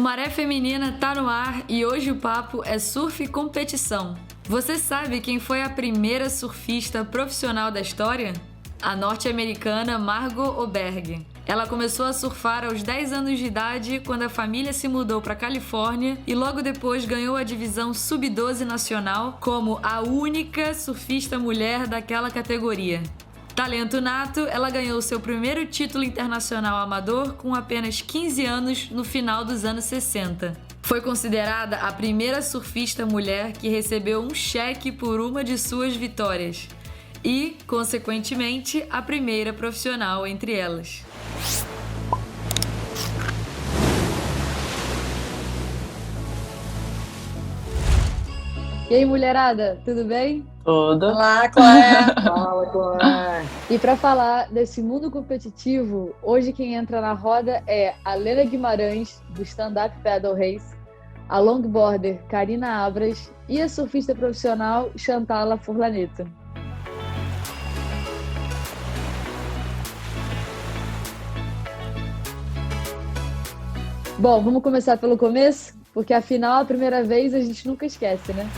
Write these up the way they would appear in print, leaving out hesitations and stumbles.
O Maré Feminina tá no ar e hoje o papo é surf e competição. Você sabe quem foi a primeira surfista profissional da história? A norte-americana Margot Oberg. Ela começou a surfar aos 10 anos de idade quando a família se mudou para Califórnia e logo depois ganhou a divisão Sub-12 nacional como a única surfista mulher daquela categoria. Talento nato, ela ganhou seu primeiro título internacional amador com apenas 15 anos no final dos anos 60. Foi considerada a primeira surfista mulher que recebeu um cheque por uma de suas vitórias e, consequentemente, a primeira profissional entre elas. E aí, mulherada, tudo bem? Tudo. Olá, Cléa. Fala, Cléa. E para falar desse mundo competitivo, hoje quem entra na roda é a Lena Guimarães, do Stand Up Paddle Race, a longboarder Karina Abras e a surfista profissional Chantala Furlaneto. Bom, vamos começar pelo começo? Porque afinal, a primeira vez a gente nunca esquece, né?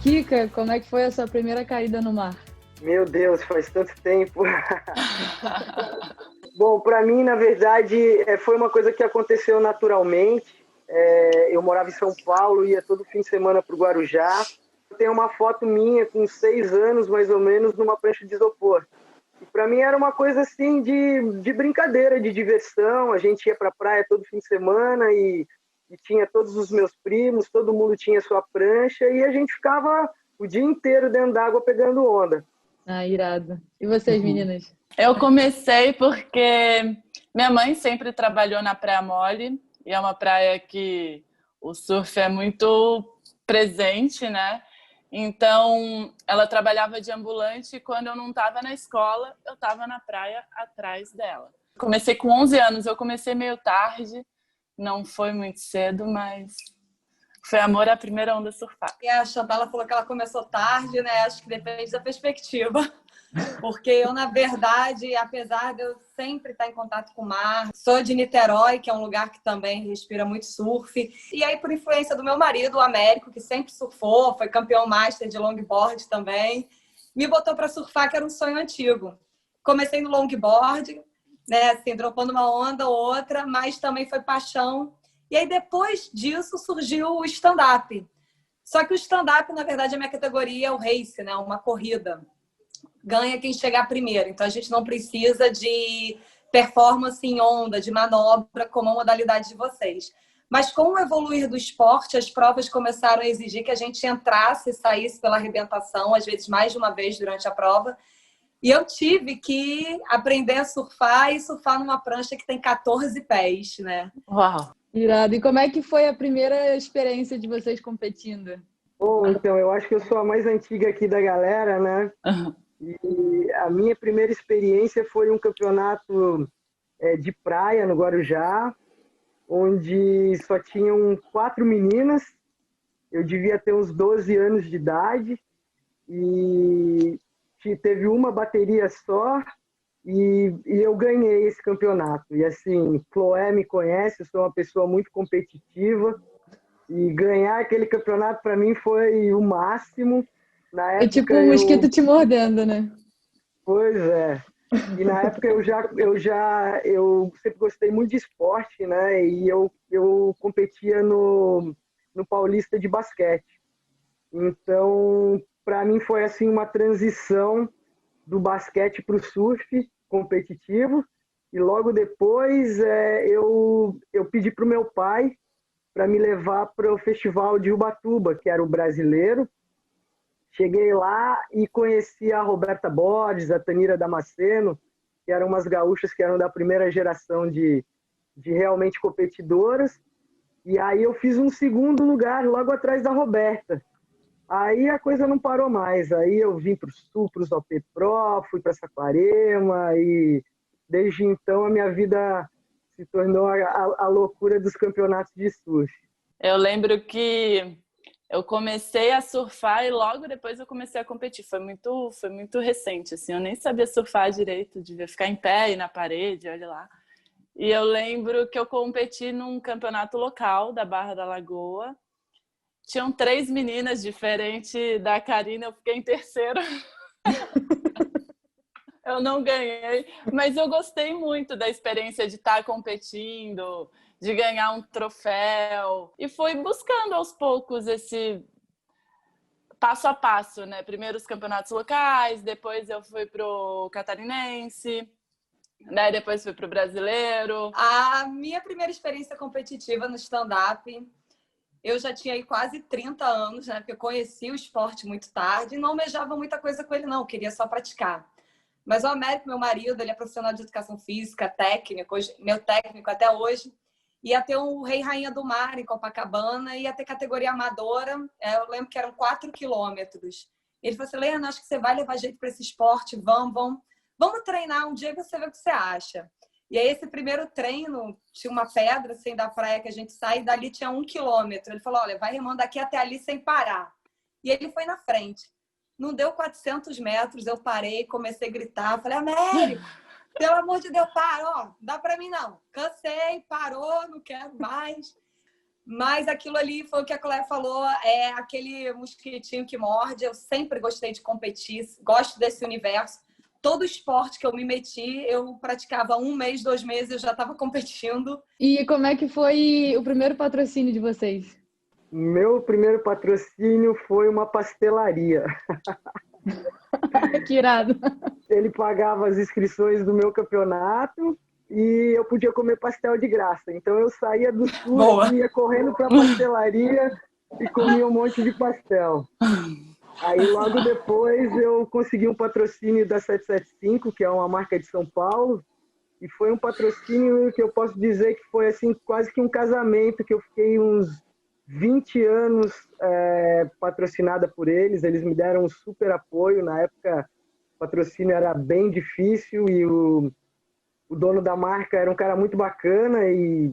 Kika, como é que foi a sua primeira caída no mar? Meu Deus, faz tanto tempo. Bom, para mim, na verdade, foi uma coisa que aconteceu naturalmente. Eu morava em São Paulo, ia todo fim de semana para o Guarujá. Eu tenho uma foto minha com 6 anos, mais ou menos, numa prancha de isopor. E para mim era uma coisa assim de brincadeira, de diversão. A gente ia para a praia todo fim de semana e tinha todos os meus primos, todo mundo tinha sua prancha e a gente ficava o dia inteiro dentro d'água pegando onda. Ah, irado. E vocês, meninas? Eu comecei porque minha mãe sempre trabalhou na Praia Mole e é uma praia que o surf é muito presente, né? Então, ela trabalhava de ambulante e quando eu não estava na escola, eu estava na praia atrás dela. Comecei com 11 anos, eu comecei meio tarde, não foi muito cedo, mas foi amor à primeira onda surfar. E a Chantala falou que ela começou tarde, né? Acho que depende da perspectiva. Porque eu, na verdade, apesar de eu sempre estar em contato com o mar, sou de Niterói, que é um lugar que também respira muito surf. E aí, por influência do meu marido, o Américo, que sempre surfou, foi campeão master de longboard também, me botou para surfar, que era um sonho antigo. Comecei no longboard, né, assim, dropando uma onda ou outra, mas também foi paixão. E aí, depois disso, surgiu o stand-up. Só que o stand-up, na verdade, a minha categoria é o race, né, uma corrida. Ganha quem chegar primeiro. Então, a gente não precisa de performance em onda, de manobra, como a modalidade de vocês. Mas com o evoluir do esporte, as provas começaram a exigir que a gente entrasse e saísse pela arrebentação, às vezes mais de uma vez durante a prova. E eu tive que aprender a surfar e surfar numa prancha que tem 14 pés, né? Uau! Irado. E como é que foi a primeira experiência de vocês competindo? Bom, então, eu acho que eu sou a mais antiga aqui da galera, né? E a minha primeira experiência foi um campeonato de praia no Guarujá, onde só tinham 4 meninas. Eu devia ter uns 12 anos de idade e teve uma bateria só e eu ganhei esse campeonato. E assim, Chloé me conhece, eu sou uma pessoa muito competitiva e ganhar aquele campeonato para mim foi o máximo. Na época, É tipo um mosquito te mordendo, né? Pois é. E na época eu sempre gostei muito de esporte, né? E eu competia no Paulista de basquete. Então, para mim foi assim uma transição do basquete para o surf competitivo. E logo depois eu pedi para o meu pai para me levar para o Festival de Ubatuba, que era o brasileiro. Cheguei lá e conheci a Roberta Borges, a Tanira Damasceno, que eram umas gaúchas que eram da primeira geração de realmente competidoras. E aí eu fiz um segundo lugar logo atrás da Roberta. Aí a coisa não parou mais. Aí eu vim para o Sul, para os OP Pro, fui para Saquarema e desde então a minha vida se tornou a loucura dos campeonatos de surf. Eu lembro que Eu comecei a surfar e logo depois eu comecei a competir. Foi muito recente, assim. Eu nem sabia surfar direito, devia ficar em pé e na parede, olha lá. E eu lembro que eu competi num campeonato local da Barra da Lagoa. Tinham 3 meninas diferentes da Karina, eu fiquei em terceiro. Eu não ganhei, mas eu gostei muito da experiência de estar competindo, de ganhar um troféu. E fui buscando aos poucos esse passo a passo, né? Primeiro os campeonatos locais, depois eu fui pro catarinense, né? Depois fui pro brasileiro. A minha primeira experiência competitiva no stand-up, eu já tinha aí quase 30 anos, né? Porque eu conheci o esporte muito tarde e não almejava muita coisa com ele, não. Eu queria só praticar. Mas o Américo, meu marido, ele é profissional de educação física, técnico, meu técnico até hoje. Ia ter o Rei Rainha do Mar em Copacabana, ia ter categoria amadora. Eu lembro que eram 4 quilômetros. Ele falou assim, Lena, acho que você vai levar jeito para esse esporte, vamos treinar um dia e você vê o que você acha. E aí esse primeiro treino, tinha uma pedra assim da praia que a gente sai, e dali tinha 1 quilômetro. Ele falou, olha, vai remando daqui até ali sem parar. E ele foi na frente. Não deu 400 metros, eu parei, comecei a gritar. Falei, Américo, pelo amor de Deus, para, ó, não dá pra mim não. Cansei, parou, não quero mais. Mas aquilo ali foi o que a Cléia falou, é aquele mosquitinho que morde. Eu sempre gostei de competir, gosto desse universo. Todo esporte que eu me meti, eu praticava 1 mês, 2 meses, eu já estava competindo. E como é que foi o primeiro patrocínio de vocês? Meu primeiro patrocínio foi uma pastelaria. Que irado. Ele pagava as inscrições do meu campeonato e eu podia comer pastel de graça. Então eu saía do sul, ia correndo para a pastelaria e comia um monte de pastel. Aí logo depois eu consegui um patrocínio da 775, que é uma marca de São Paulo, e foi um patrocínio que eu posso dizer que foi assim quase que um casamento, que eu fiquei uns 20 anos patrocinada por eles. Eles me deram um super apoio. Na época o patrocínio era bem difícil e o dono da marca era um cara muito bacana e,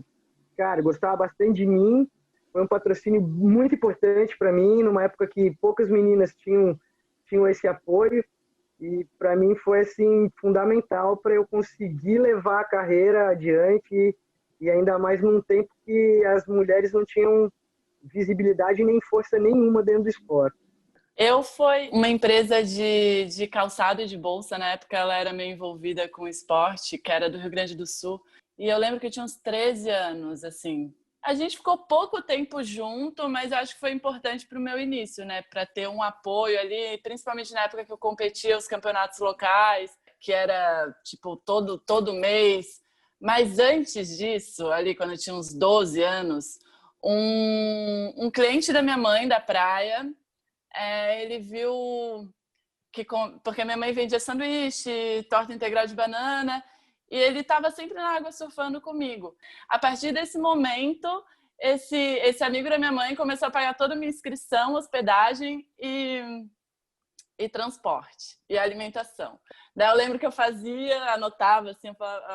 cara, gostava bastante de mim. Foi um patrocínio muito importante para mim, numa época que poucas meninas tinham esse apoio. E para mim foi assim fundamental para eu conseguir levar a carreira adiante, e ainda mais num tempo que as mulheres não tinham visibilidade nem força nenhuma dentro do esporte. Eu fui uma empresa de calçado e de bolsa, na época ela era meio envolvida com esporte, que era do Rio Grande do Sul, e eu lembro que eu tinha uns 13 anos, assim. A gente ficou pouco tempo junto, mas eu acho que foi importante para o meu início, né? Para ter um apoio ali, principalmente na época que eu competia os campeonatos locais, que era tipo todo mês. Mas antes disso, ali quando eu tinha uns 12 anos, um cliente da minha mãe da praia, ele viu que porque minha mãe vendia sanduíche, torta integral de banana, e ele estava sempre na água surfando comigo. A partir desse momento, esse amigo da minha mãe começou a pagar toda a minha inscrição, hospedagem e transporte e alimentação. Daí eu lembro que eu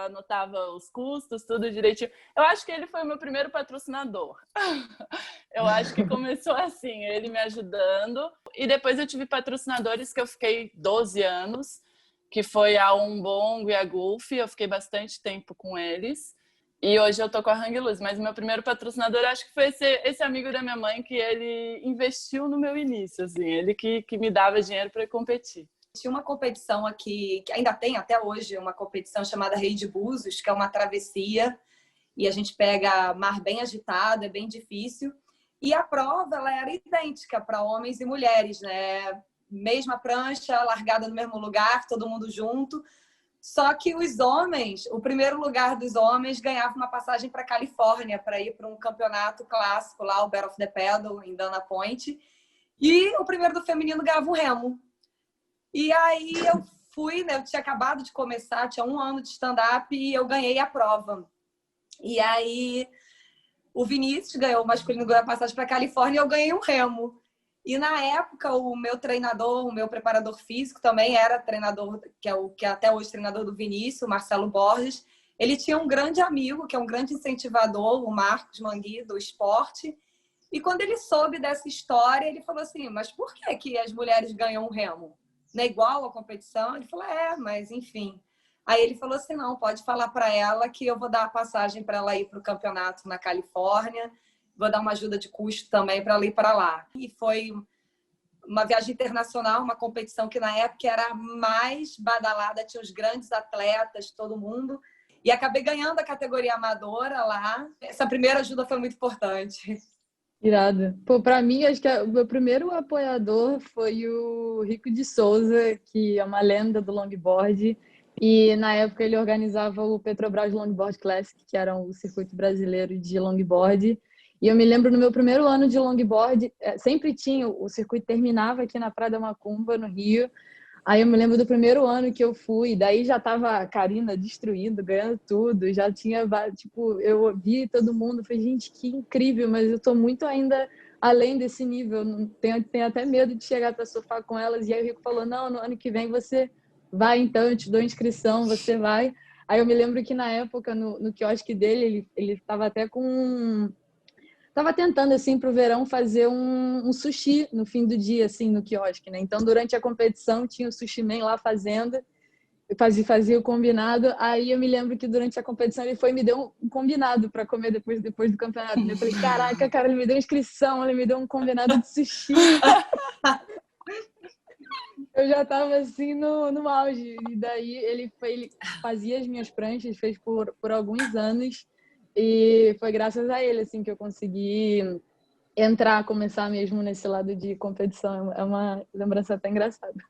anotava os custos, tudo direitinho. Eu acho que ele foi o meu primeiro patrocinador. Eu acho que começou assim, ele me ajudando. E depois eu tive patrocinadores que eu fiquei 12 anos, que foi a Umbongo e a Gulf. Eu fiquei bastante tempo com eles. E hoje eu tô com a Hang Luz. Mas o meu primeiro patrocinador, acho que foi esse amigo da minha mãe, que ele investiu no meu início, assim. Ele que me dava dinheiro para competir. Tinha uma competição aqui, que ainda tem até hoje, uma competição chamada Rei de Búzios, que é uma travessia. E a gente pega mar bem agitado, é bem difícil. E a prova, ela era idêntica para homens e mulheres, né? Mesma prancha, largada no mesmo lugar, todo mundo junto. Só que os homens, o primeiro lugar dos homens ganhava uma passagem para a Califórnia para ir para um campeonato clássico lá, o Battle of the Paddle, em Dana Point. E o primeiro do feminino ganhava um remo. E aí eu fui, né? Eu tinha acabado de começar, tinha 1 ano de stand-up e eu ganhei a prova. E aí o Vinícius ganhou, o masculino ganhou a passagem para a Califórnia e eu ganhei um remo. E na época, o meu treinador, o meu preparador físico também era treinador, que é até hoje treinador do Vinícius, o Marcelo Borges. Ele tinha um grande amigo, que é um grande incentivador, o Marcos Mangui, do esporte. E quando ele soube dessa história, ele falou assim, mas por que que as mulheres ganham um remo? Não é igual a competição? Ele falou, mas enfim. Aí ele falou assim, não, pode falar para ela que eu vou dar a passagem para ela ir para o campeonato na Califórnia, vou dar uma ajuda de custo também para ela ir para lá. E foi uma viagem internacional, uma competição que na época era a mais badalada, tinha os grandes atletas, todo mundo. E acabei ganhando a categoria amadora lá. Essa primeira ajuda foi muito importante. Irado. Pô, pra mim, acho que o meu primeiro apoiador foi o Rico de Souza, que é uma lenda do longboard. E na época ele organizava o Petrobras Longboard Classic, que era o circuito brasileiro de longboard. E eu me lembro no meu primeiro ano de longboard, sempre tinha, o circuito terminava aqui na Praia da Macumba, no Rio. Aí eu me lembro do primeiro ano que eu fui, daí já tava a Karina destruindo, ganhando tudo, já tinha, tipo, eu ouvi todo mundo, falei, gente, que incrível, mas eu tô muito ainda além desse nível, tenho até medo de chegar para surfar com elas. E aí o Rico falou, não, no ano que vem você vai, então, eu te dou inscrição, você vai. Aí eu me lembro que na época, no quiosque dele, ele tava até com... Tava tentando, assim, pro verão fazer um sushi no fim do dia, assim, no quiosque, né? Então, durante a competição, tinha o sushi man lá fazendo, fazia o combinado. Aí eu me lembro que durante a competição ele foi e me deu um combinado para comer depois do campeonato. Eu falei, caraca, cara, ele me deu inscrição, ele me deu um combinado de sushi. Eu já tava assim no auge. E daí ele fazia as minhas pranchas, fez por alguns anos. E foi graças a ele assim que eu consegui começar mesmo nesse lado de competição. É uma lembrança até engraçada.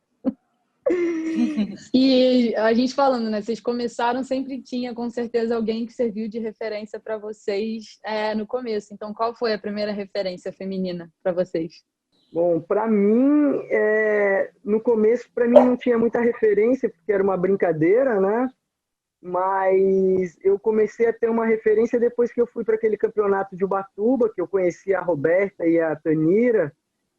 E a gente falando, né? Vocês começaram, sempre tinha com certeza alguém que serviu de referência para vocês no começo. Então, qual foi a primeira referência feminina para vocês? Bom, para mim, no começo, para mim não tinha muita referência, porque era uma brincadeira, né? Mas eu comecei a ter uma referência depois que eu fui para aquele campeonato de Ubatuba, que eu conheci a Roberta e a Tanira,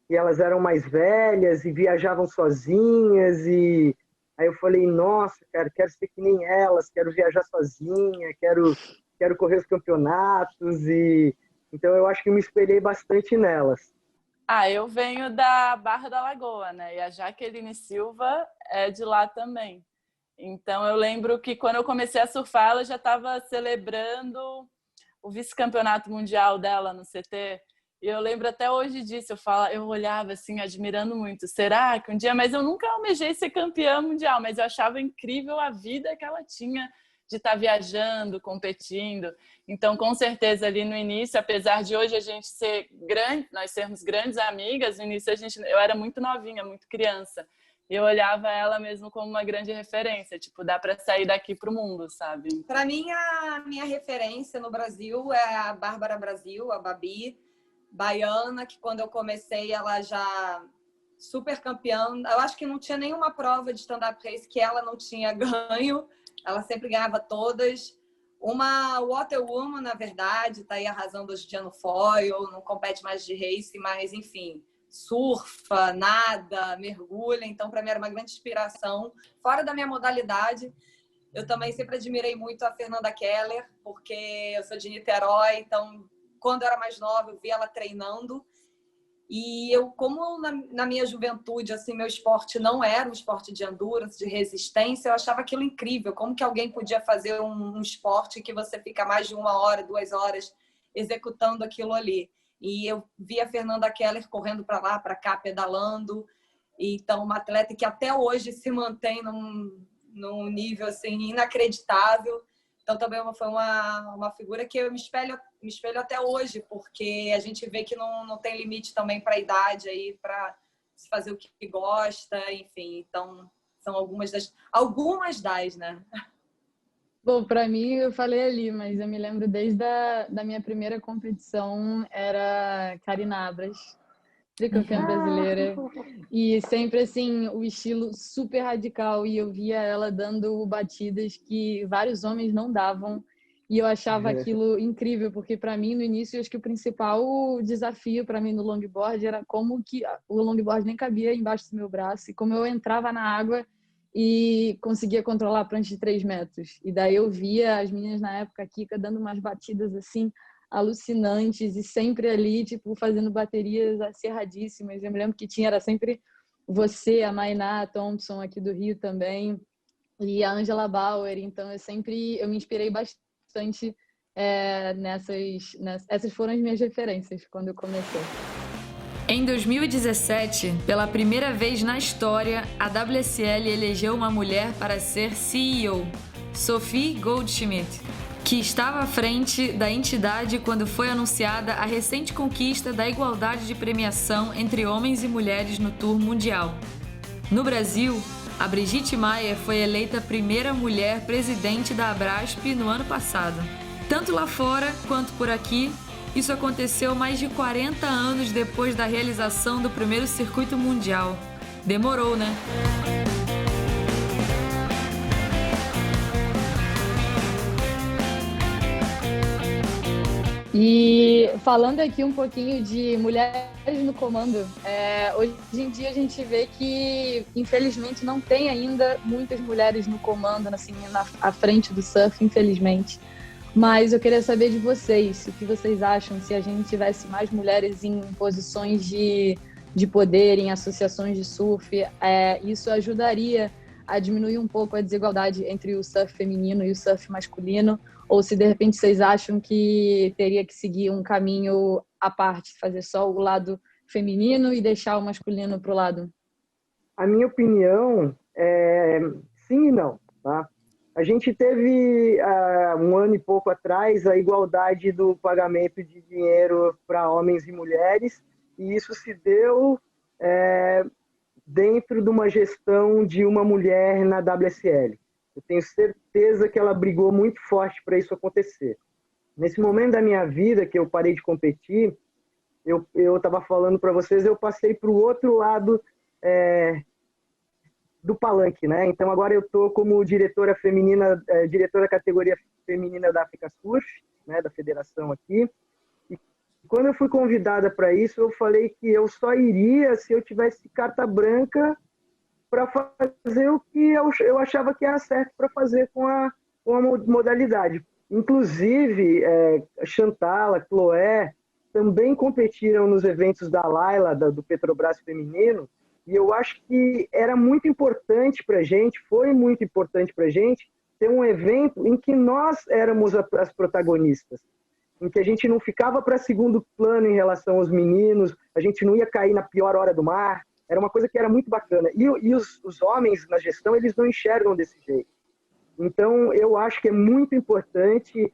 e elas eram mais velhas e viajavam sozinhas, e aí eu falei, nossa, cara, quero ser que nem elas, quero viajar sozinha, quero correr os campeonatos, e então eu acho que eu me espelhei bastante nelas. Eu venho da Barra da Lagoa, né? E a Jaqueline Silva é de lá também. Então, eu lembro que quando eu comecei a surfar, ela já estava celebrando o vice-campeonato mundial dela no CT. E eu lembro até hoje disso. Eu olhava assim, admirando muito. Será que um dia... Mas eu nunca almejei ser campeã mundial, mas eu achava incrível a vida que ela tinha de estar viajando, competindo. Então, com certeza, ali no início, apesar de hoje a gente ser grande, nós sermos grandes amigas, no início eu era muito novinha, muito criança. Eu olhava ela mesmo como uma grande referência, tipo, dá para sair daqui pro mundo, sabe? Para mim, a minha referência no Brasil é a Bárbara Brasil, a Babi, baiana, que quando eu comecei ela já super campeã. Eu acho que não tinha nenhuma prova de stand-up race que ela não tinha ganho. Ela sempre ganhava todas. Uma waterwoman, na verdade, tá aí arrasando hoje em dia no foil, não compete mais de race, mas enfim, surfa, nada, mergulha. Então, para mim, era uma grande inspiração. Fora da minha modalidade, eu também sempre admirei muito a Fernanda Keller, porque eu sou de Niterói, então, quando eu era mais nova, eu via ela treinando. E eu, como na minha juventude, assim, meu esporte não era um esporte de endurance, de resistência, eu achava aquilo incrível. Como que alguém podia fazer um esporte que você fica mais de 1 hora, 2 horas executando aquilo ali? E eu via a Fernanda Keller correndo para lá, para cá, pedalando. Então, uma atleta que até hoje se mantém num nível assim, inacreditável. Então, também foi uma figura que eu me espelho até hoje, porque a gente vê que não tem limite também para a idade aí, para se fazer o que gosta, enfim. Então, são algumas das, né? Bom, para mim, eu falei ali, mas eu me lembro desde da minha primeira competição, era Karina Abras, tricampeã brasileira. E sempre, assim, o estilo super radical. E eu via ela dando batidas que vários homens não davam. E eu achava aquilo incrível, porque para mim, no início, eu acho que o principal desafio para mim no longboard era como que o longboard nem cabia embaixo do meu braço. E como eu entrava na água e conseguia controlar a prancha de 3 metros. E daí eu via as meninas na época, a Kika, dando umas batidas assim alucinantes e sempre ali, tipo, fazendo baterias acirradíssimas. Eu me lembro que era sempre você, a Mainá Thompson aqui do Rio também, e a Angela Bauer. Então eu me inspirei bastante essas foram as minhas referências quando eu comecei. Em 2017, pela primeira vez na história, a WSL elegeu uma mulher para ser CEO, Sophie Goldschmidt, que estava à frente da entidade quando foi anunciada a recente conquista da igualdade de premiação entre homens e mulheres no Tour Mundial. No Brasil, a Brigitte Maier foi eleita a primeira mulher presidente da Abrasp no ano passado. Tanto lá fora quanto por aqui, isso aconteceu mais de 40 anos depois da realização do primeiro circuito mundial. Demorou, né? E falando aqui um pouquinho de mulheres no comando, hoje em dia a gente vê que, infelizmente, não tem ainda muitas mulheres no comando, assim, à frente do surf, infelizmente. Mas eu queria saber de vocês, o que vocês acham se a gente tivesse mais mulheres em posições de poder, em associações de surf, isso ajudaria a diminuir um pouco a desigualdade entre o surf feminino e o surf masculino, ou se de repente vocês acham que teria que seguir um caminho à parte, fazer só o lado feminino e deixar o masculino para o lado? A minha opinião é sim e não, tá? A gente teve, um ano e pouco atrás, a igualdade do pagamento de dinheiro para homens e mulheres, e isso se deu dentro de uma gestão de uma mulher na WSL. Eu tenho certeza que ela brigou muito forte para isso acontecer. Nesse momento da minha vida, que eu parei de competir, eu estava falando para vocês, eu passei para o outro lado do palanque, né? Então agora eu estou como diretora feminina, diretora categoria feminina da África Surf, né, da federação aqui. E quando eu fui convidada para isso, eu falei que eu só iria se eu tivesse carta branca para fazer o que eu achava que era certo para fazer com a modalidade. Inclusive, Chantal, a Chloé também competiram nos eventos da Laila, do Petrobras feminino. E eu acho que era muito importante para a gente, foi muito importante para a gente, ter um evento em que nós éramos as protagonistas, em que a gente não ficava para segundo plano em relação aos meninos, a gente não ia cair na pior hora do mar, era uma coisa que era muito bacana. E os homens na gestão, eles não enxergam desse jeito. Então, eu acho que é muito importante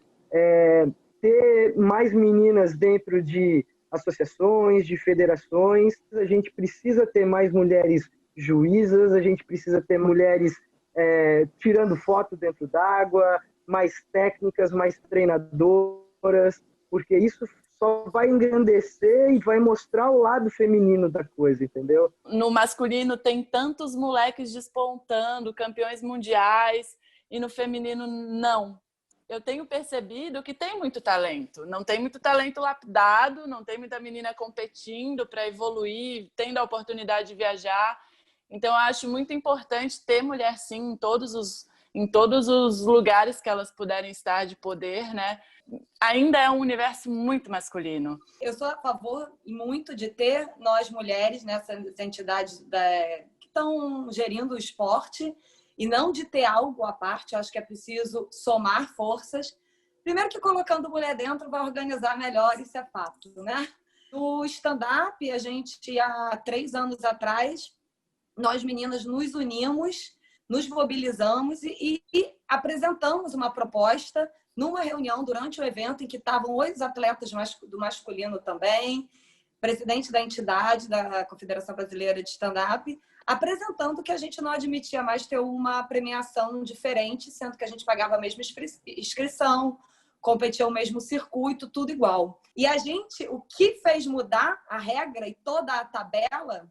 ter mais meninas dentro de associações, de federações. A gente precisa ter mais mulheres juízas, a gente precisa ter mulheres tirando foto dentro d'água, mais técnicas, mais treinadoras, porque isso só vai engrandecer e vai mostrar o lado feminino da coisa, entendeu? No masculino tem tantos moleques despontando, campeões mundiais, e no feminino não. Eu tenho percebido que tem muito talento. Não tem muito talento lapidado, não tem muita menina competindo para evoluir, tendo a oportunidade de viajar. Então, eu acho muito importante ter mulher, sim, em todos os lugares que elas puderem estar de poder, né? Ainda é um universo muito masculino. Eu sou a favor muito de ter nós mulheres nessas entidades que estão gerindo o esporte, e não de ter algo à parte. Eu acho que é preciso somar forças. Primeiro que colocando mulher dentro vai organizar melhor, isso é fato, né? No stand-up, a gente, há 3 anos atrás, nós meninas nos unimos, nos mobilizamos e apresentamos uma proposta numa reunião durante o evento em que estavam 8 atletas do masculino também, presidente da entidade da Confederação Brasileira de Stand-up, apresentando que a gente não admitia mais ter uma premiação diferente, sendo que a gente pagava a mesma inscrição, competia o mesmo circuito, tudo igual. E o que fez mudar a regra e toda a tabela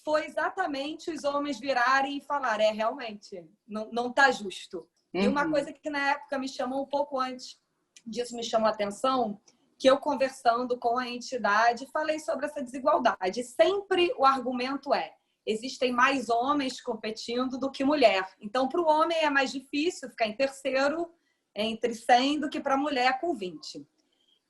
foi exatamente os homens virarem e falar, realmente, não está justo. Uhum. E uma coisa que na época me chamou um pouco antes disso, me chamou a atenção, que eu conversando com a entidade, falei sobre essa desigualdade. Sempre o argumento existem mais homens competindo do que mulher. Então, para o homem é mais difícil ficar em terceiro entre 100 do que para a mulher com 20.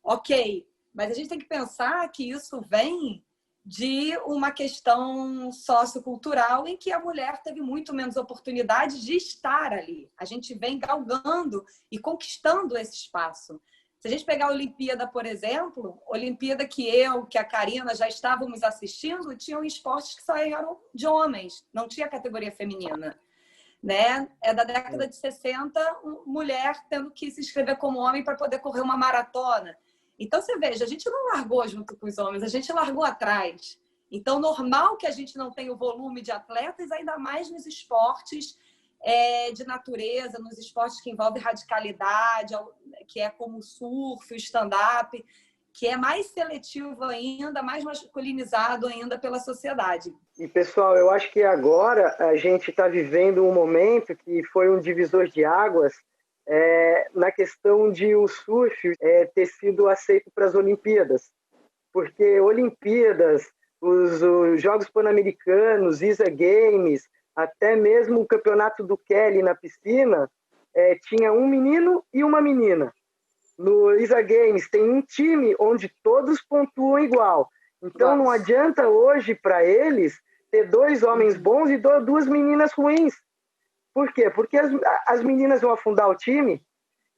Ok, mas a gente tem que pensar que isso vem de uma questão sociocultural em que a mulher teve muito menos oportunidade de estar ali. A gente vem galgando e conquistando esse espaço. Se a gente pegar a Olimpíada, por exemplo, Olimpíada que a Karina já estávamos assistindo, tinham esportes que só eram de homens, não tinha categoria feminina. Né? É da década de 60, mulher tendo que se inscrever como homem para poder correr uma maratona. Então, você veja, a gente não largou junto com os homens, a gente largou atrás. Então, normal que a gente não tenha o volume de atletas, ainda mais nos esportes de natureza, nos esportes que envolvem radicalidade, que é como o surf, o stand-up, que é mais seletivo ainda, mais masculinizado ainda pela sociedade. E, pessoal, eu acho que agora a gente está vivendo um momento que foi um divisor de águas na questão de o surf ter sido aceito para as Olimpíadas. Porque Olimpíadas, os Jogos Pan-Americanos, ISA Games, até mesmo o campeonato do Kelly na piscina, tinha um menino e uma menina. No ISA Games tem um time onde todos pontuam igual. Então não adianta hoje para eles ter 2 homens bons e 2 meninas ruins. Por quê? Porque as meninas vão afundar o time.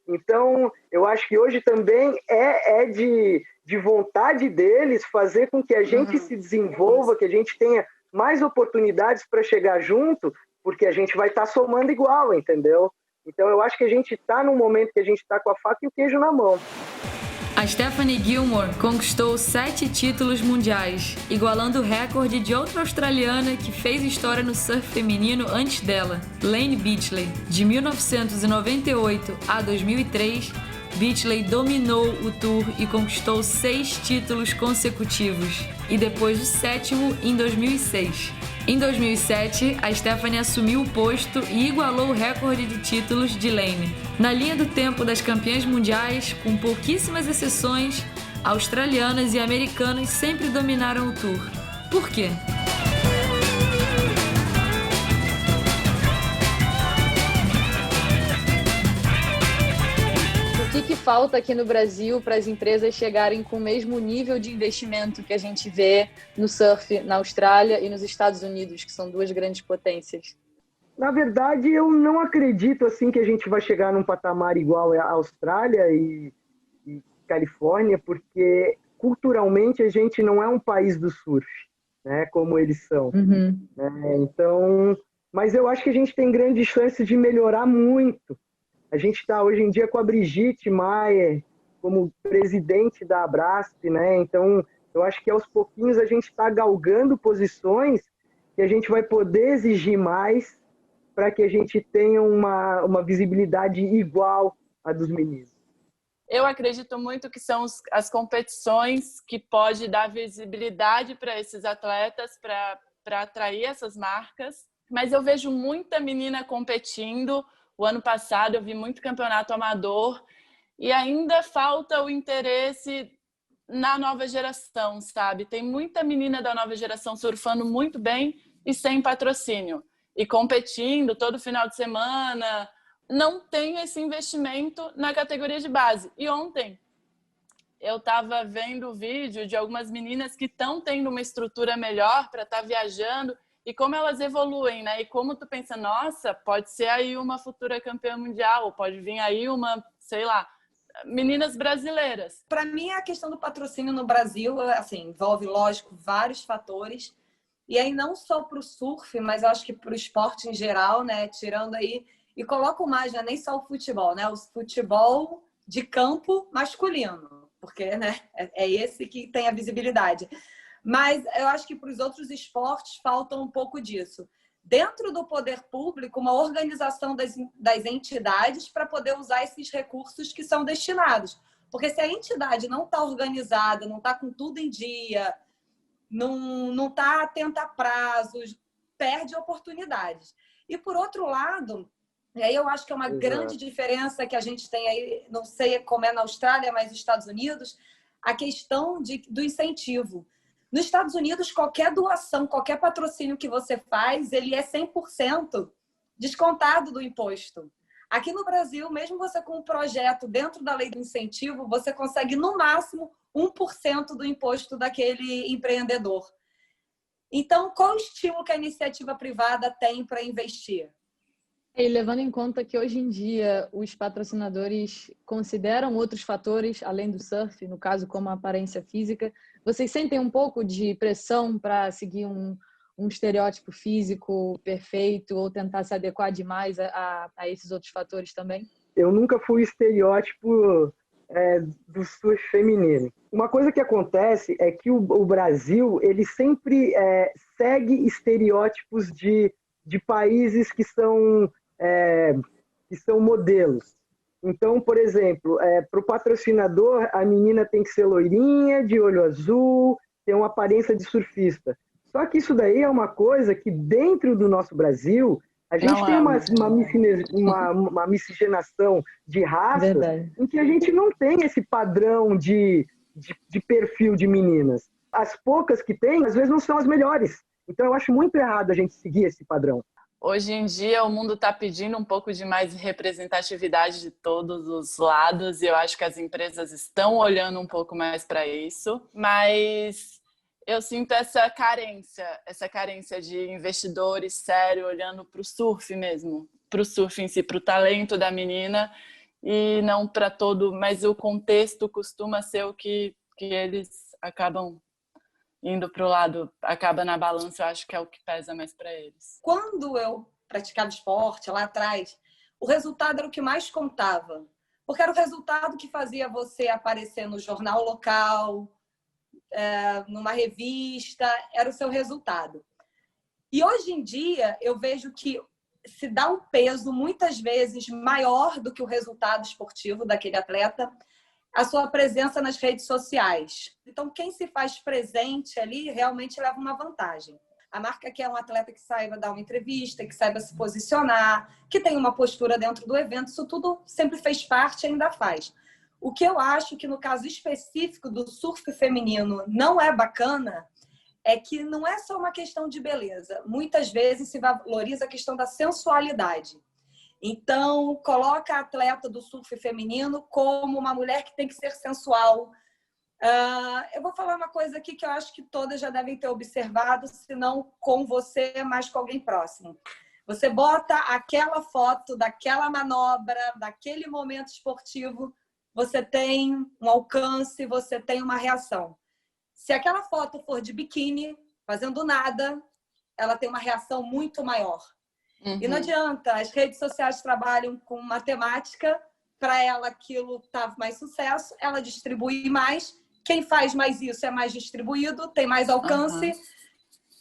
Então eu acho que hoje também é de vontade deles fazer com que a gente se desenvolva, que a gente tenha mais oportunidades para chegar junto, porque a gente vai estar somando igual, entendeu? Então eu acho que a gente está num momento que a gente está com a faca e o queijo na mão. A Stephanie Gilmore conquistou 7 títulos mundiais, igualando o recorde de outra australiana que fez história no surf feminino antes dela, Layne Beachley. De 1998 a 2003, Beachley dominou o Tour e conquistou 6 títulos consecutivos, e depois o 7º em 2006. Em 2007, a Stephanie assumiu o posto e igualou o recorde de títulos de Layne. Na linha do tempo das campeãs mundiais, com pouquíssimas exceções, australianas e americanas sempre dominaram o Tour. Por quê? O que falta aqui no Brasil para as empresas chegarem com o mesmo nível de investimento que a gente vê no surf na Austrália e nos Estados Unidos, que são 2 grandes potências? Na verdade, eu não acredito assim que a gente vai chegar num patamar igual à Austrália e Califórnia, porque culturalmente a gente não é um país do surf, né, como eles são. Né? Então, mas eu acho que a gente tem grandes chances de melhorar muito. A gente está hoje em dia com a Brigitte Maier como presidente da Abrasp, né? Então, eu acho que aos pouquinhos a gente está galgando posições que a gente vai poder exigir mais para que a gente tenha uma visibilidade igual à dos meninos. Eu acredito muito que são as competições que pode dar visibilidade para esses atletas, para atrair essas marcas. Mas eu vejo muita menina competindo. O ano passado eu vi muito campeonato amador e ainda falta o interesse na nova geração, sabe? Tem muita menina da nova geração surfando muito bem e sem patrocínio. E competindo todo final de semana. Não tem esse investimento na categoria de base. E ontem eu estava vendo o vídeo de algumas meninas que estão tendo uma estrutura melhor para estar viajando e como elas evoluem, né? E como tu pensa, nossa, pode ser aí uma futura campeã mundial, ou pode vir aí uma, sei lá, meninas brasileiras. Para mim, a questão do patrocínio no Brasil, assim, envolve, lógico, vários fatores. E aí não só para o surf, mas eu acho que para o esporte em geral, né? Tirando aí, e coloco mais, né? Nem só o futebol, né? O futebol de campo masculino, porque, né? É esse que tem a visibilidade. Mas eu acho que para os outros esportes falta um pouco disso. Dentro do poder público, uma organização das entidades para poder usar esses recursos que são destinados. Porque se a entidade não está organizada, não está com tudo em dia, não está atenta a prazos, perde oportunidades. E, por outro lado, e aí eu acho que é uma grande diferença que a gente tem aí, não sei como é na Austrália, mas nos Estados Unidos, a questão do incentivo. Nos Estados Unidos, qualquer doação, qualquer patrocínio que você faz, ele é 100% descontado do imposto. Aqui no Brasil, mesmo você com um projeto dentro da lei do incentivo, você consegue, no máximo, 1% do imposto daquele empreendedor. Então, qual o estímulo que a iniciativa privada tem para investir? E levando em conta que hoje em dia os patrocinadores consideram outros fatores além do surf, no caso como a aparência física, vocês sentem um pouco de pressão para seguir um estereótipo físico perfeito ou tentar se adequar demais a esses outros fatores também? Eu nunca fui estereótipo do surf feminino. Uma coisa que acontece é que o Brasil ele sempre segue estereótipos de países que são modelos. Então, por exemplo, para o patrocinador, a menina tem que ser loirinha, de olho azul, ter uma aparência de surfista. Só que isso daí é uma coisa que, dentro do nosso Brasil, a gente tem uma miscigenação de raças. Verdade. Em que a gente não tem esse padrão de perfil de meninas. As poucas que tem, às vezes, não são as melhores. Então, eu acho muito errado a gente seguir esse padrão. Hoje em dia, o mundo está pedindo um pouco de mais representatividade de todos os lados, e eu acho que as empresas estão olhando um pouco mais para isso, mas eu sinto essa carência de investidores sérios olhando para o surf mesmo, para o surf em si, para o talento da menina, e não para todo, mas o contexto costuma ser o que eles acabam indo para o lado, acaba na balança, eu acho que é o que pesa mais para eles. Quando eu praticava esporte lá atrás, o resultado era o que mais contava, porque era o resultado que fazia você aparecer no jornal local, numa revista, era o seu resultado. E hoje em dia eu vejo que se dá um peso muitas vezes maior do que o resultado esportivo daquele atleta, a sua presença nas redes sociais. Então, quem se faz presente ali realmente leva uma vantagem. A marca quer um atleta que saiba dar uma entrevista, que saiba se posicionar, que tenha uma postura dentro do evento. Isso tudo sempre fez parte e ainda faz. O que eu acho que no caso específico do surf feminino não é bacana é que não é só uma questão de beleza. Muitas vezes se valoriza a questão da sensualidade. Então, coloca a atleta do surf feminino como uma mulher que tem que ser sensual. Eu vou falar uma coisa aqui que eu acho que todas já devem ter observado, se não com você, mas com alguém próximo. Você bota aquela foto daquela manobra, daquele momento esportivo, você tem um alcance, você tem uma reação. Se aquela foto for de biquíni, fazendo nada, ela tem uma reação muito maior. Uhum. E não adianta, as redes sociais trabalham com matemática, para ela aquilo tá mais sucesso, ela distribui mais, quem faz mais isso é mais distribuído, tem mais alcance,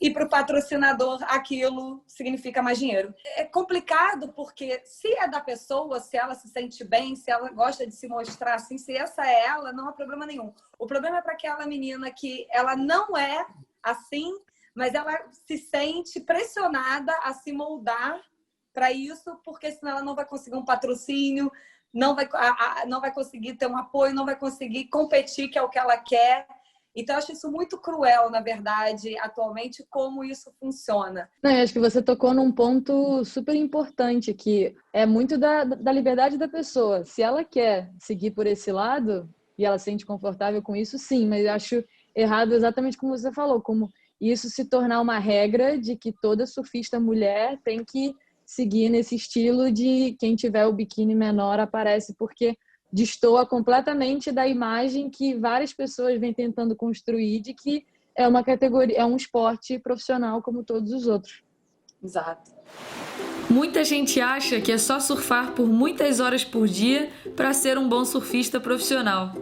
e para o patrocinador aquilo significa mais dinheiro. É complicado porque se é da pessoa, se ela se sente bem, se ela gosta de se mostrar assim, se essa é ela, não há problema nenhum. O problema é para aquela menina que ela não é assim, mas ela se sente pressionada a se moldar para isso, porque senão ela não vai conseguir um patrocínio, não vai conseguir ter um apoio, não vai conseguir competir, que é o que ela quer. Então, eu acho isso muito cruel, na verdade, atualmente, como isso funciona. Não, eu acho que você tocou num ponto super importante, que é muito da liberdade da pessoa. Se ela quer seguir por esse lado e ela se sente confortável com isso, sim, mas eu acho errado exatamente como você falou, como isso se tornar uma regra de que toda surfista mulher tem que seguir nesse estilo de quem tiver o biquíni menor aparece, porque destoa completamente da imagem que várias pessoas vêm tentando construir de que é uma categoria, é um esporte profissional como todos os outros. Exato. Muita gente acha que é só surfar por muitas horas por dia para ser um bom surfista profissional.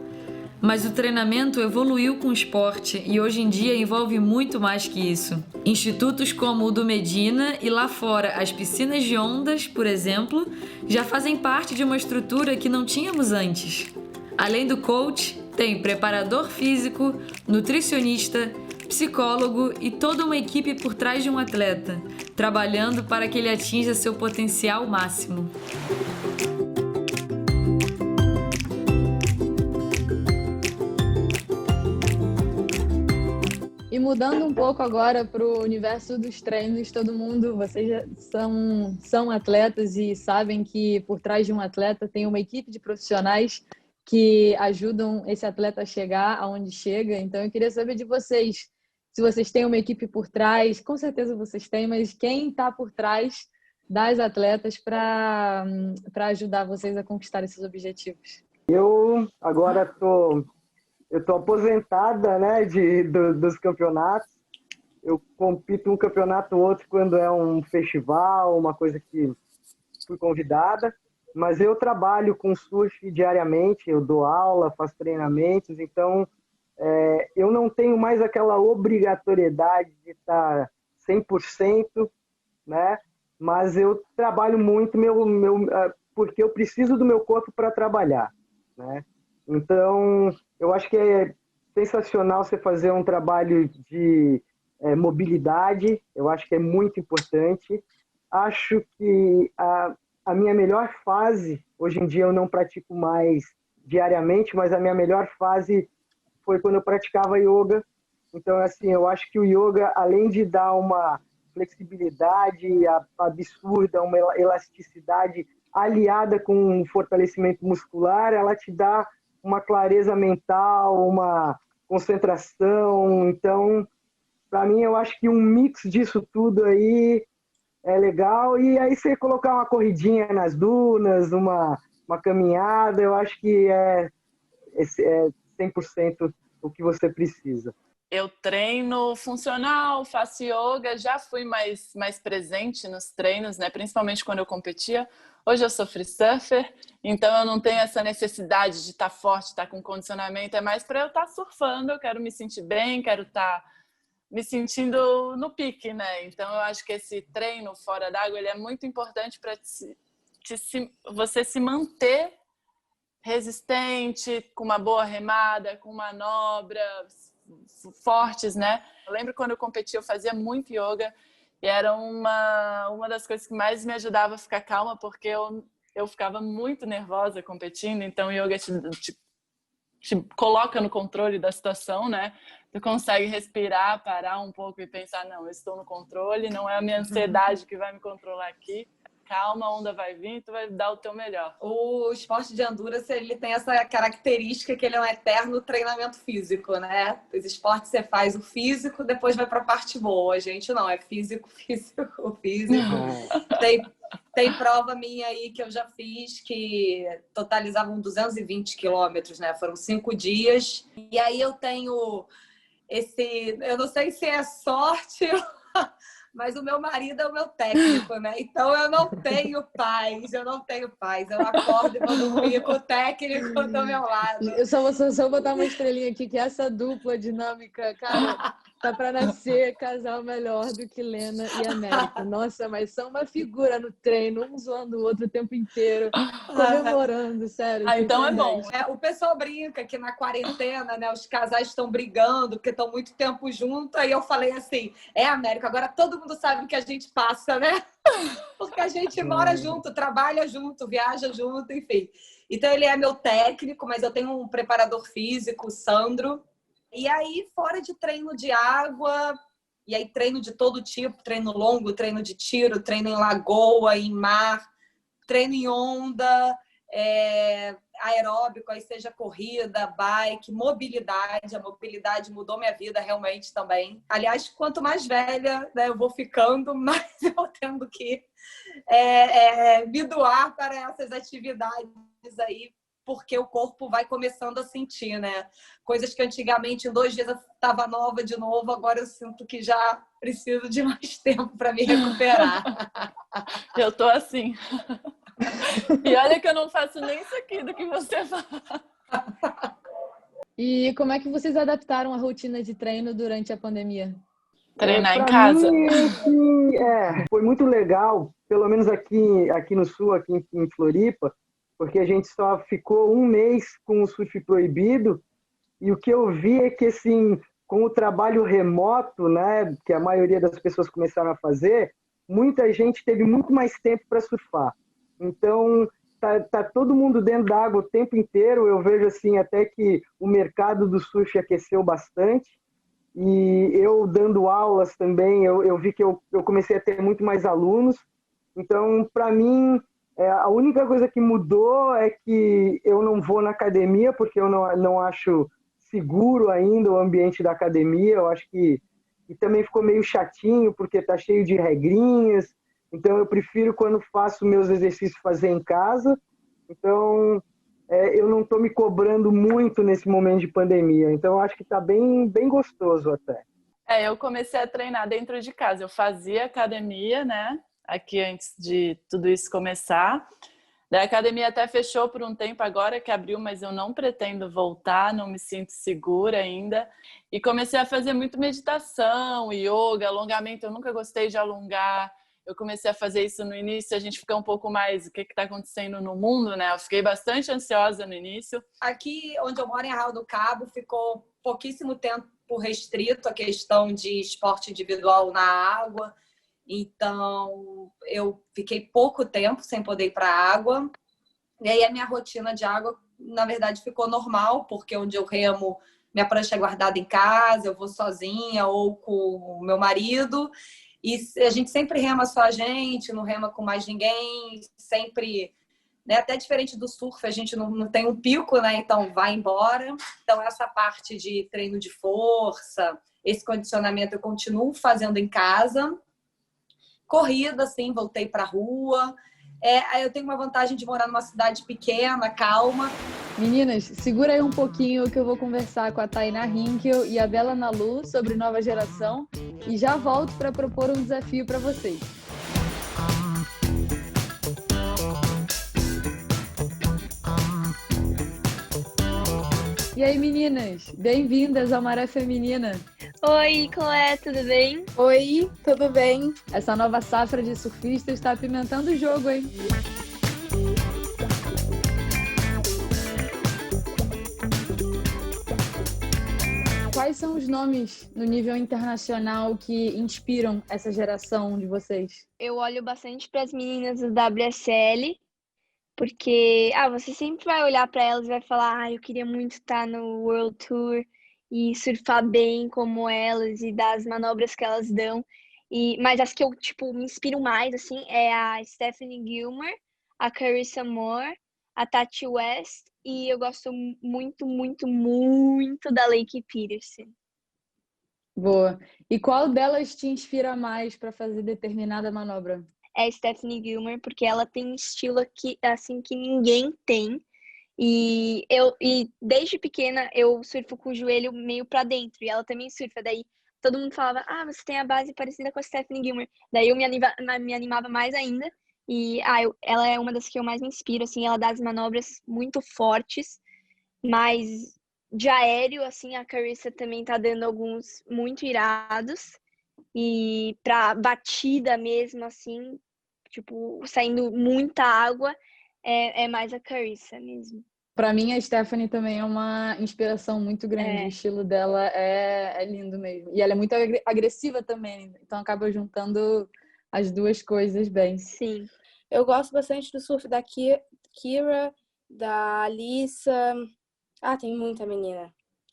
Mas o treinamento evoluiu com o esporte e hoje em dia envolve muito mais que isso. Institutos como o do Medina e lá fora as piscinas de ondas, por exemplo, já fazem parte de uma estrutura que não tínhamos antes. Além do coach, tem preparador físico, nutricionista, psicólogo e toda uma equipe por trás de um atleta, trabalhando para que ele atinja seu potencial máximo. E mudando um pouco agora para o universo dos treinos, todo mundo, vocês já são atletas e sabem que por trás de um atleta tem uma equipe de profissionais que ajudam esse atleta a chegar aonde chega. Então, eu queria saber de vocês, se vocês têm uma equipe por trás, com certeza vocês têm, mas quem está por trás das atletas para ajudar vocês a conquistar esses objetivos? Eu agora tô aposentada, né, dos campeonatos. Eu compito um campeonato ou outro quando é um festival, uma coisa que fui convidada. Mas eu trabalho com surf diariamente, eu dou aula, faço treinamentos, então eu não tenho mais aquela obrigatoriedade de estar 100%, né? Mas eu trabalho muito porque eu preciso do meu corpo para trabalhar, né? Então, eu acho que é sensacional você fazer um trabalho de mobilidade, eu acho que é muito importante. Acho que a minha melhor fase, hoje em dia eu não pratico mais diariamente, mas a minha melhor fase foi quando eu praticava yoga. Então, assim, eu acho que o yoga, além de dar uma flexibilidade absurda, uma elasticidade aliada com um fortalecimento muscular, ela te dá uma clareza mental, uma concentração. Então, para mim, eu acho que um mix disso tudo aí é legal. E aí você colocar uma corridinha nas dunas, uma caminhada, eu acho que é 100% o que você precisa. Eu treino funcional, faço yoga, já fui mais presente nos treinos, né? Principalmente quando eu competia. Hoje eu sou free surfer, então eu não tenho essa necessidade de estar forte, estar com condicionamento. É mais para eu estar surfando, eu quero me sentir bem, quero estar me sentindo no pique, né? Então eu acho que esse treino fora d'água ele é muito importante para você se manter resistente, com uma boa remada, com manobras fortes, né? Eu lembro quando eu competia, eu fazia muito yoga e era uma das coisas que mais me ajudava a ficar calma, porque eu ficava muito nervosa competindo, então o yoga te coloca no controle da situação, né? Tu consegue respirar, parar um pouco e pensar, não, eu estou no controle, não é a minha ansiedade que vai me controlar aqui. Calma, a onda vai vir, tu vai dar o teu melhor. O esporte de endurance, ele tem essa característica que ele é um eterno treinamento físico, né? Os esportes você faz o físico, depois vai para a parte boa. A gente não, é físico. Tem prova minha aí que eu já fiz que totalizavam 220 quilômetros, né? Foram 5 dias. E aí eu tenho eu não sei se é sorte... Mas o meu marido é o meu técnico, né? Então eu não tenho paz. Eu acordo e vou dormir com o técnico do meu lado. Eu só botar uma estrelinha aqui, que essa dupla dinâmica, cara, tá para nascer casal melhor do que Lena e Américo. Nossa, mas são uma figura no treino, um zoando o outro o tempo inteiro, comemorando, sério. Então é bom. O pessoal brinca que na quarentena, né, os casais estão brigando porque estão muito tempo juntos. Aí eu falei assim, Américo, agora todo mundo sabe o que a gente passa, né? Porque a gente mora junto, trabalha junto, viaja junto, enfim. Então ele é meu técnico, mas eu tenho um preparador físico, o Sandro. E aí, fora de treino de água, e aí treino de todo tipo, treino longo, treino de tiro, treino em lagoa, em mar, treino em onda, aeróbico, aí seja corrida, bike, mobilidade. A mobilidade mudou minha vida realmente também. Aliás, quanto mais velha, né, eu vou ficando, mais eu vou tendo que me doar para essas atividades aí, porque o corpo vai começando a sentir, né? Coisas que antigamente em 2 dias eu estava nova de novo, agora eu sinto que já preciso de mais tempo para me recuperar. Eu tô assim. E olha que eu não faço nem isso aqui do que você fala. E como é que vocês adaptaram a rotina de treino durante a pandemia? Treinar em casa. Mim, foi muito legal, pelo menos aqui no Sul, aqui em Floripa, porque a gente só ficou 1 mês com o surf proibido, e o que eu vi é que, assim, com o trabalho remoto, né, que a maioria das pessoas começaram a fazer, muita gente teve muito mais tempo para surfar. Então, tá todo mundo dentro da água o tempo inteiro. Eu vejo, assim, até que o mercado do surf aqueceu bastante. E eu dando aulas também, eu vi que eu comecei a ter muito mais alunos. Então, para mim, a única coisa que mudou é que eu não vou na academia, porque eu não acho seguro ainda o ambiente da academia. Eu acho que e também ficou meio chatinho, porque está cheio de regrinhas. Então, eu prefiro, quando faço meus exercícios, fazer em casa. Então, eu não estou me cobrando muito nesse momento de pandemia. Então, eu acho que está bem, bem gostoso até. Eu comecei a treinar dentro de casa. Eu fazia academia, né? Aqui antes de tudo isso começar. Da academia até fechou por um tempo agora que abriu, mas eu não pretendo voltar, não me sinto segura ainda. E comecei a fazer muito meditação, yoga, alongamento. Eu nunca gostei de alongar. Eu comecei a fazer isso no início, a gente fica um pouco mais, o que está acontecendo no mundo, né? Eu fiquei bastante ansiosa no início. Aqui onde eu moro, em Arraial do Cabo, ficou pouquíssimo tempo restrito a questão de esporte individual na água. Então, eu fiquei pouco tempo sem poder ir para a água. E aí a minha rotina de água, na verdade, ficou normal, porque onde eu remo, minha prancha é guardada em casa, eu vou sozinha ou com o meu marido. E a gente sempre rema só a gente, não rema com mais ninguém, sempre, né? Até diferente do surf, a gente não tem um pico, né? Então vai embora. Então essa parte de treino de força, esse condicionamento eu continuo fazendo em casa. Corrida, sim, voltei para a rua. Eu tenho uma vantagem de morar numa cidade pequena, calma. Meninas, segura aí um pouquinho que eu vou conversar com a Tainá Hinkel e a Bela Nalu sobre nova geração e já volto para propor um desafio para vocês. E aí, meninas, bem-vindas ao Maré Feminina. Oi, Clé, tudo bem? Oi, tudo bem? Essa nova safra de surfistas está apimentando o jogo, hein? Quais são os nomes no nível internacional que inspiram essa geração de vocês? Eu olho bastante para as meninas do WSL, porque você sempre vai olhar para elas e vai falar, eu queria muito estar no World Tour e surfar bem como elas e dar as manobras que elas dão. Mas as que eu me inspiro mais assim é a Stephanie Gilmore, a Carissa Moore, a Tati West e eu gosto muito, muito, muito da Lake Peterson. Boa. E qual delas te inspira mais para fazer determinada manobra? É a Stephanie Gilmore, porque ela tem um estilo que ninguém tem. E desde pequena eu surfo com o joelho meio para dentro e ela também surfa. Daí todo mundo falava, você tem a base parecida com a Stephanie Gilmore. Daí eu me animava mais ainda. E ela é uma das que eu mais me inspiro, assim, ela dá as manobras muito fortes, mas de aéreo, assim, a Carissa também tá dando alguns muito irados. E pra batida mesmo, assim, saindo muita água, é mais a Carissa mesmo. Para mim, a Stephanie também é uma inspiração muito grande. O estilo dela é lindo mesmo. E ela é muito agressiva também, então acaba juntando as duas coisas bem. Sim. Eu gosto bastante do surf da Kira, da Alissa. Tem muita menina.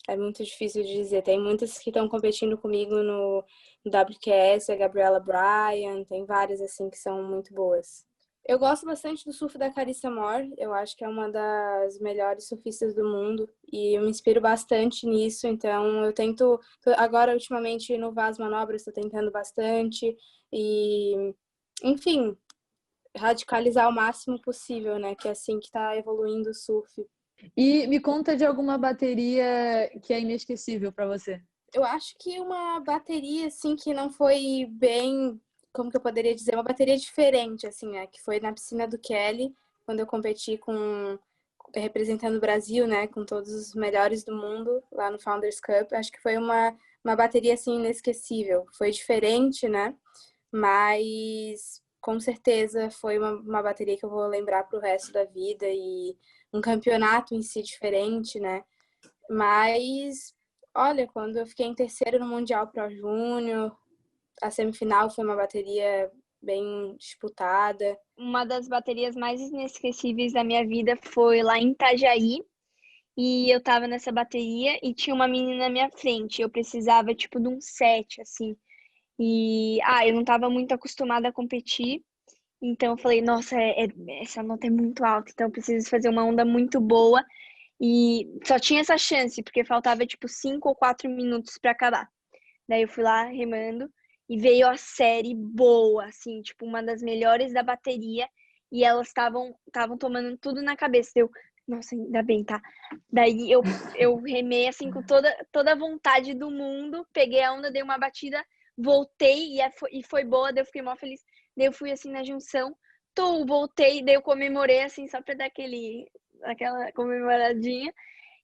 É muito difícil de dizer. Tem muitas que estão competindo comigo no WQS, a Gabriela Bryan, tem várias assim que são muito boas. Eu gosto bastante do surf da Carissa Moore, eu acho que é uma das melhores surfistas do mundo e eu me inspiro bastante nisso, então eu tento, agora ultimamente inovar as manobras, estou tentando bastante e, enfim, radicalizar o máximo possível, né, que é assim que está evoluindo o surf. E me conta de alguma bateria que é inesquecível para você. Eu acho que uma bateria, assim, que não foi bem, como que eu poderia dizer, uma bateria diferente, assim, né? Que foi na piscina do Kelly, quando eu competi representando o Brasil, né? Com todos os melhores do mundo lá no Founders Cup. Acho que foi uma bateria, assim, inesquecível. Foi diferente, né? Mas, com certeza, foi uma bateria que eu vou lembrar pro resto da vida e um campeonato em si diferente, né? Mas... Olha, quando eu fiquei em terceiro no Mundial Pro Júnior, a semifinal foi uma bateria bem disputada. Uma das baterias mais inesquecíveis da minha vida foi lá em Itajaí. e eu tava nessa bateria e tinha uma menina na minha frente. Eu precisava, tipo, de um set, assim. E, eu não tava muito acostumada a competir. Então eu falei, nossa, essa nota é muito alta, então eu preciso fazer uma onda muito boa. E só tinha essa chance, porque faltava, tipo, 5 ou 4 minutos pra acabar. Daí eu fui lá remando e veio a série boa, assim, tipo, uma das melhores da bateria. E elas estavam tomando tudo na cabeça. Eu, nossa, ainda bem, tá? Daí eu remei, assim, com toda a vontade do mundo. Peguei a onda, dei uma batida, voltei e foi boa. Daí eu fiquei mó feliz. Daí eu fui, assim, na junção. Voltei, daí eu comemorei, assim, só pra dar aquela comemoradinha.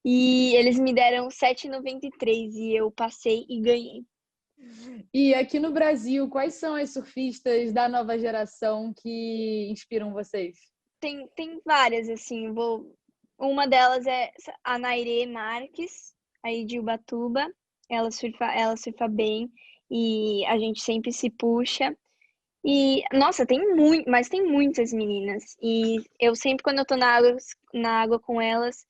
E eles me deram 7,93 e eu passei e ganhei. E aqui no Brasil, quais são as surfistas da nova geração que inspiram vocês? Tem várias, assim, uma delas é a Nairê Marques, aí de Ubatuba. Ela surfa bem e a gente sempre se puxa. E, nossa, mas tem muitas meninas. E eu sempre, quando eu tô na água com elas,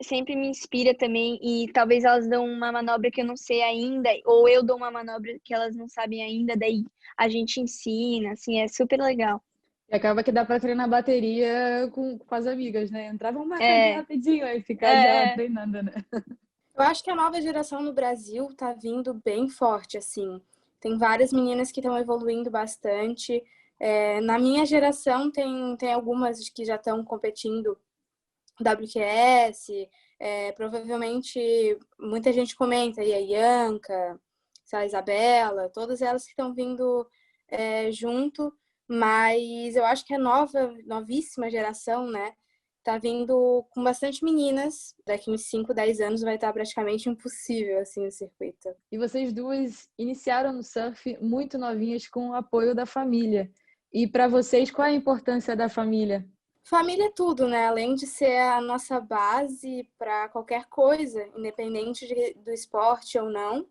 sempre me inspira também. E talvez elas dão uma manobra que eu não sei ainda, ou eu dou uma manobra que elas não sabem ainda, daí a gente ensina, assim, é super legal. E acaba que dá para treinar bateria com as amigas, né? Entrar, vamos marcar aqui É, rapidinho, aí ficar já é, treinando, né? Eu acho que a nova geração no Brasil tá vindo bem forte, assim. Tem várias meninas que estão evoluindo bastante. Na minha geração, tem algumas que já estão competindo WQS. Provavelmente, muita gente comenta aí a Ianca, a Isabela, todas elas que estão vindo junto. Mas eu acho que a novíssima geração, né? Tá vindo com bastante meninas. Daqui uns 5, 10 anos vai estar praticamente impossível, assim, o circuito. E vocês duas iniciaram no surf muito novinhas com o apoio da família. E para vocês, qual é a importância da família? Família é tudo, né? Além de ser a nossa base para qualquer coisa, independente do esporte ou não,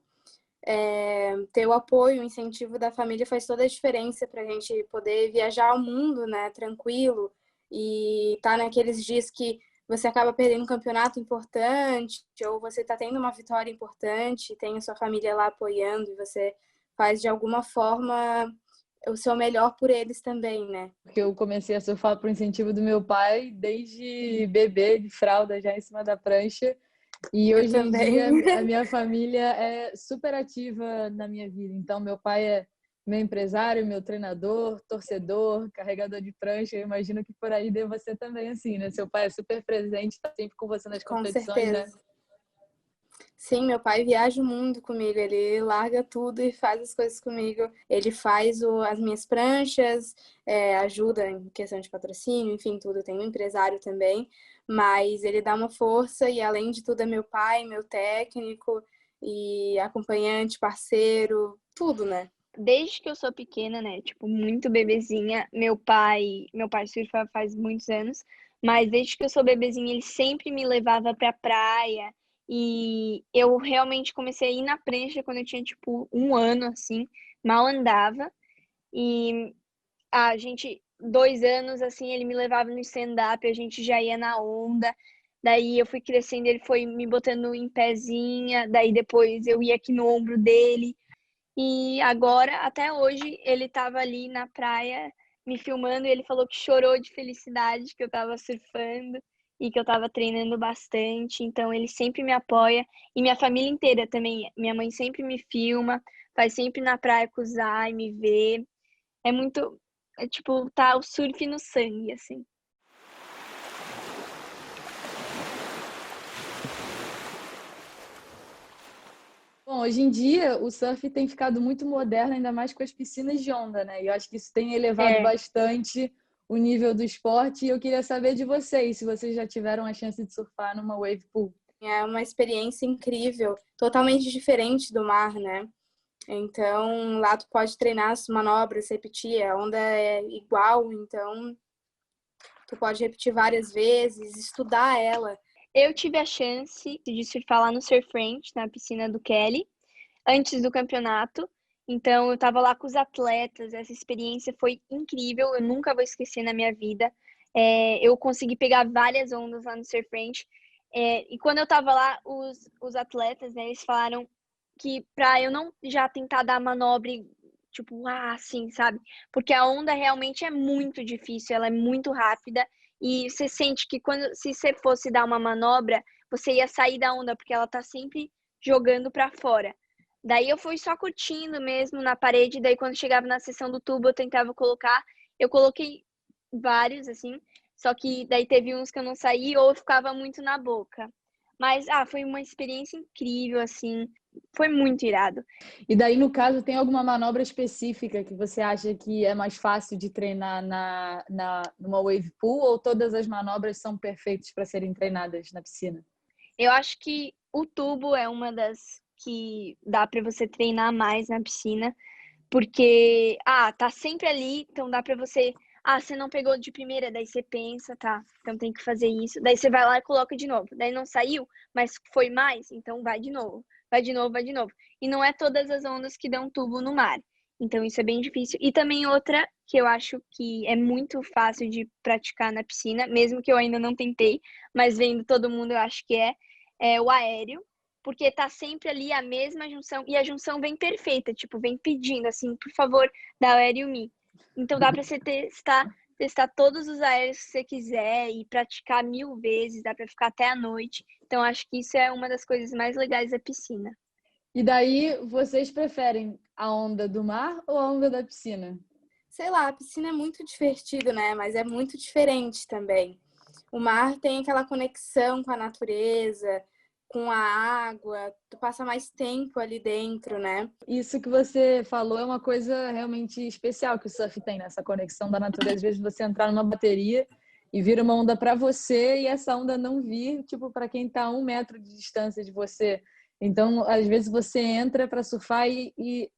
ter o apoio, o incentivo da família faz toda a diferença para a gente poder viajar ao mundo, né? Tranquilo e tá naqueles dias que você acaba perdendo um campeonato importante ou você tá tendo uma vitória importante, tem a sua família lá apoiando e você faz de alguma forma o seu melhor por eles também, né? Porque eu comecei a surfar por incentivo do meu pai desde bebê, de fralda, já em cima da prancha. E Eu hoje em dia também. a minha família é super ativa na minha vida. Então, meu pai é meu empresário, meu treinador, torcedor, carregador de prancha. Eu imagino que por aí deva ser também assim, né? Seu pai é super presente, está sempre com você nas Com competições, né? certeza. Sim, meu pai viaja o mundo comigo, ele larga tudo e faz as coisas comigo. Ele faz as minhas pranchas, ajuda em questão de patrocínio, enfim, tudo. Tem um empresário também, mas ele dá uma força e, além de tudo, é meu pai, meu técnico e acompanhante, parceiro, tudo, né? desde que eu sou pequena, né? Tipo, muito bebezinha. Meu pai surfa faz muitos anos, mas desde que eu sou bebezinha, ele sempre me levava pra praia. E eu realmente comecei a ir na prancha quando eu tinha, tipo, 1 ano, assim, mal andava. E a gente, 2 anos, assim, ele me levava no stand-up, a gente já ia na onda. Daí eu fui crescendo, ele foi me botando em pezinha. Daí depois eu ia aqui no ombro dele. E agora, até hoje, ele tava ali na praia me filmando e ele falou que chorou de felicidade que eu tava surfando e que eu tava treinando bastante. Então, ele sempre me apoia. E minha família inteira também. Minha mãe sempre me filma, vai sempre na praia com o Zai, me vê. É muito. É tipo, tá o surf no sangue, assim. Bom, hoje em dia o surf tem ficado muito moderno, ainda mais com as piscinas de onda, né? E eu acho que isso tem elevado É. bastante o nível do esporte. E eu queria saber de vocês, se vocês já tiveram a chance de surfar numa wave pool. É uma experiência incrível, totalmente diferente do mar, né? Então, lá tu pode treinar as manobras, repetir, a onda é igual, então tu pode repetir várias vezes, estudar ela. Eu tive a chance de surfar lá no Surf Ranch, na piscina do Kelly, antes do campeonato. Então, eu estava lá com os atletas. Essa experiência foi incrível. Eu nunca vou esquecer na minha vida. Eu consegui pegar várias ondas lá no Surf Ranch. E quando eu tava lá, os atletas, né, eles falaram que pra eu não já tentar dar manobra, tipo, assim, sabe? Porque a onda realmente é muito difícil, ela é muito rápida. E você sente que se você fosse dar uma manobra, você ia sair da onda, porque ela tá sempre jogando pra fora. Daí eu fui só curtindo mesmo na parede, daí quando chegava na seção do tubo eu tentava colocar. Eu coloquei vários, assim, só que daí teve uns que eu não saí ou eu ficava muito na boca. Mas, foi uma experiência incrível, assim, foi muito irado. E daí, no caso, tem alguma manobra específica que você acha que é mais fácil de treinar numa wave pool, ou todas as manobras são perfeitas para serem treinadas na piscina? Eu acho que o tubo é uma das que dá para você treinar mais na piscina, porque, tá sempre ali, então dá para você... você não pegou de primeira, daí você pensa, tá, então tem que fazer isso. Daí você vai lá e coloca de novo. Daí não saiu, mas foi mais, então vai de novo. Vai de novo, vai de novo. E não é todas as ondas que dão tubo no mar. Então isso é bem difícil. E também outra que eu acho que é muito fácil de praticar na piscina, mesmo que eu ainda não tentei, mas vendo todo mundo eu acho que é o aéreo. Porque tá sempre ali a mesma junção, e a junção vem perfeita, tipo, vem pedindo, assim, por favor, dá aéreo me. Então dá para você testar todos os aéreos que você quiser e praticar 1000 vezes, dá para ficar até a noite. Então acho que isso é uma das coisas mais legais da piscina. E daí, vocês preferem a onda do mar ou a onda da piscina? Sei lá, a piscina é muito divertido, né? Mas é muito diferente também. O mar tem aquela conexão com a natureza, com a água, tu passa mais tempo ali dentro, né? Isso que você falou é uma coisa realmente especial que o surf tem, né? Essa conexão da natureza. Às vezes você entrar numa bateria e vira uma onda para você e essa onda não vir, tipo, para quem está a 1 metro de distância de você. Então, às vezes você entra para surfar e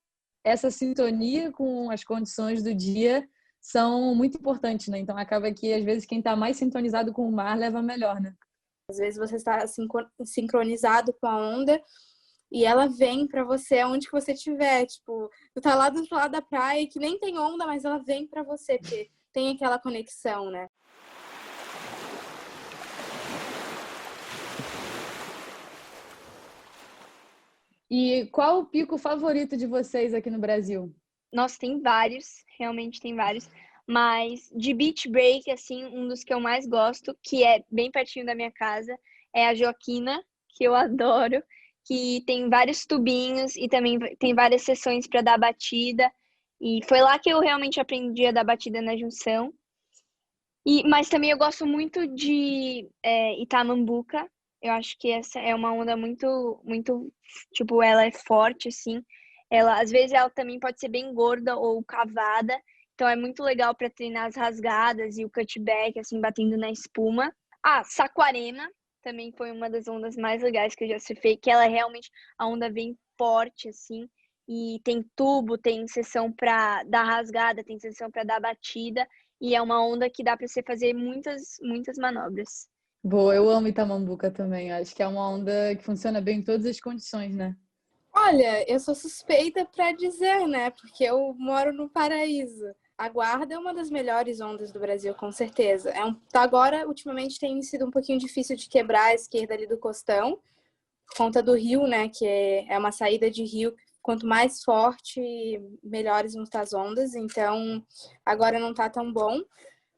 essa sintonia com as condições do dia são muito importantes, né? Então acaba que às vezes quem está mais sintonizado com o mar leva melhor, né? Às vezes você está sincronizado com a onda e ela vem pra você aonde que você estiver. Tipo, tu tá lá do outro lado da praia que nem tem onda, mas ela vem pra você, porque tem aquela conexão, né? E qual o pico favorito de vocês aqui no Brasil? Nossa, tem vários, realmente tem vários. Mas de beach break, assim, um dos que eu mais gosto, que é bem pertinho da minha casa, é a Joaquina, que eu adoro, que tem vários tubinhos e também tem várias sessões para dar batida. E foi lá que eu realmente aprendi a dar batida na junção. Mas também eu gosto muito de Itamambuca. Eu acho que essa é uma onda muito, muito, tipo, ela é forte, assim. Às vezes ela também pode ser bem gorda ou cavada. Então é muito legal para treinar as rasgadas e o cutback, assim, batendo na espuma. Saquarema também foi uma das ondas mais legais que eu já surfei, que ela realmente, a onda vem forte, assim. E tem tubo, tem seção para dar rasgada, tem seção para dar batida. E é uma onda que dá para você fazer muitas, muitas manobras. Boa, eu amo Itamambuca também. Acho que é uma onda que funciona bem em todas as condições, né? Olha, eu sou suspeita para dizer, né? Porque eu moro no Paraíso. A Guarda é uma das melhores ondas do Brasil, com certeza. Agora, ultimamente, tem sido um pouquinho difícil de quebrar a esquerda ali do costão, por conta do rio, né? Que é uma saída de rio. Quanto mais forte, melhores vão estar as ondas. Então, agora não tá tão bom.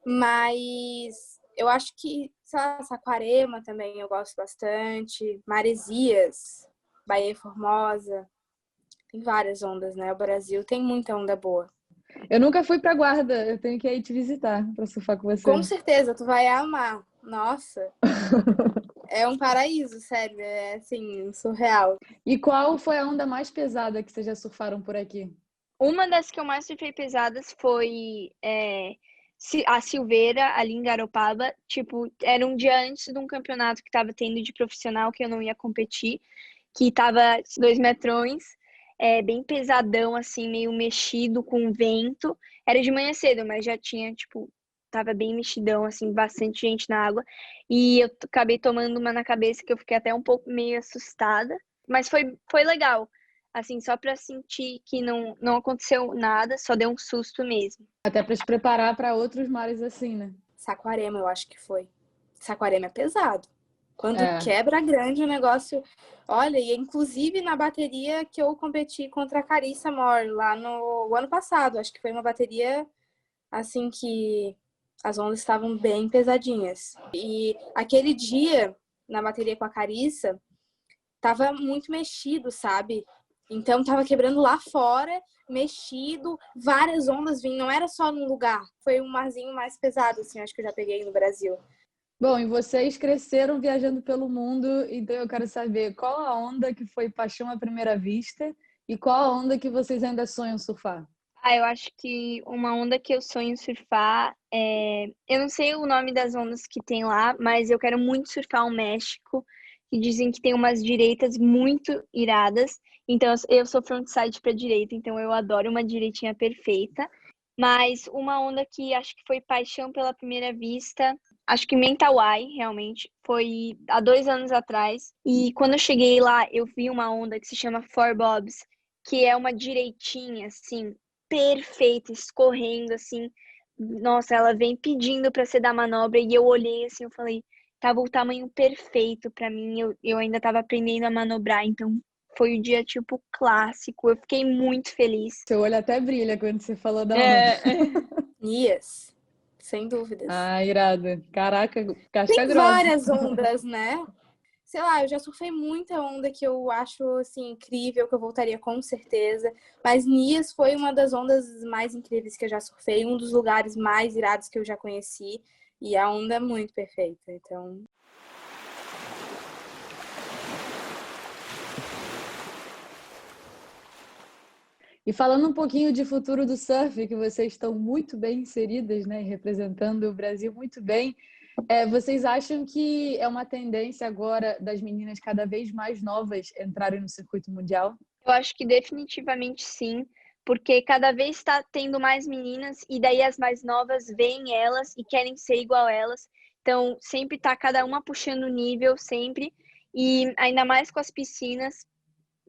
Mas eu acho que, sei lá, Saquarema também eu gosto bastante. Maresias, Baía Formosa. Tem várias ondas, né? O Brasil tem muita onda boa. Eu nunca fui pra Guarda, eu tenho que ir te visitar pra surfar com você. Com certeza, tu vai amar. Nossa, é um paraíso, sério. É, assim, surreal. E qual foi a onda mais pesada que vocês já surfaram por aqui? Uma das que eu mais surfei pesadas foi a Silveira, ali em Garopaba. Tipo, era um dia antes de um campeonato que tava tendo de profissional, que eu não ia competir, que tava 2 metrões, bem pesadão, assim, meio mexido, com vento. Era de manhã cedo, mas já tinha, tipo, tava bem mexidão, assim, bastante gente na água. E eu acabei tomando uma na cabeça que eu fiquei até um pouco meio assustada. Mas foi legal. Assim, só pra sentir que não aconteceu nada, só deu um susto mesmo. Até para se preparar para outros mares assim, né? Saquarema, eu acho que foi. Saquarema é pesado. Quando É. quebra grande o negócio... Olha, e inclusive na bateria que eu competi contra a Carissa Moore lá no ano passado. Acho que foi uma bateria, assim, que as ondas estavam bem pesadinhas. E aquele dia, na bateria com a Carissa, tava muito mexido, sabe? Então tava quebrando lá fora, mexido, várias ondas vindo, não era só num lugar, foi um marzinho mais pesado, assim, acho que eu já peguei no Brasil. Bom, e vocês cresceram viajando pelo mundo, então eu quero saber qual a onda que foi paixão à primeira vista e qual a onda que vocês ainda sonham surfar? Eu acho que uma onda que eu sonho surfar é... Eu não sei o nome das ondas que tem lá, mas eu quero muito surfar o México, que dizem que tem umas direitas muito iradas. Então, eu sou frontside para direita, então eu adoro uma direitinha perfeita. Mas uma onda que acho que foi paixão pela primeira vista, acho que Mentawai, realmente, foi há 2 anos atrás. E quando eu cheguei lá, eu vi uma onda que se chama Four Bobs, que é uma direitinha, assim, perfeita, escorrendo, assim. Nossa, ela vem pedindo para ser da manobra e eu olhei assim, eu falei, tava o tamanho perfeito para mim, eu ainda tava aprendendo a manobrar, então foi o dia, tipo, clássico. Eu fiquei muito feliz. Seu olho até brilha quando você falou da onda. Nias, sem dúvidas. Ah, irado. Caraca, casca Tem grossa. várias ondas, né? Sei lá, eu já surfei muita onda que eu acho, assim, incrível, que eu voltaria com certeza. Mas Nias foi uma das ondas mais incríveis que eu já surfei, um dos lugares mais irados que eu já conheci. E a onda é muito perfeita, então... E falando um pouquinho de futuro do surf, que vocês estão muito bem inseridas, né, e representando o Brasil muito bem, vocês acham que é uma tendência agora das meninas cada vez mais novas entrarem no circuito mundial? Eu acho que definitivamente sim, porque cada vez está tendo mais meninas e daí as mais novas veem elas e querem ser igual a elas. Então, sempre tá cada uma puxando o nível, sempre. E ainda mais com as piscinas.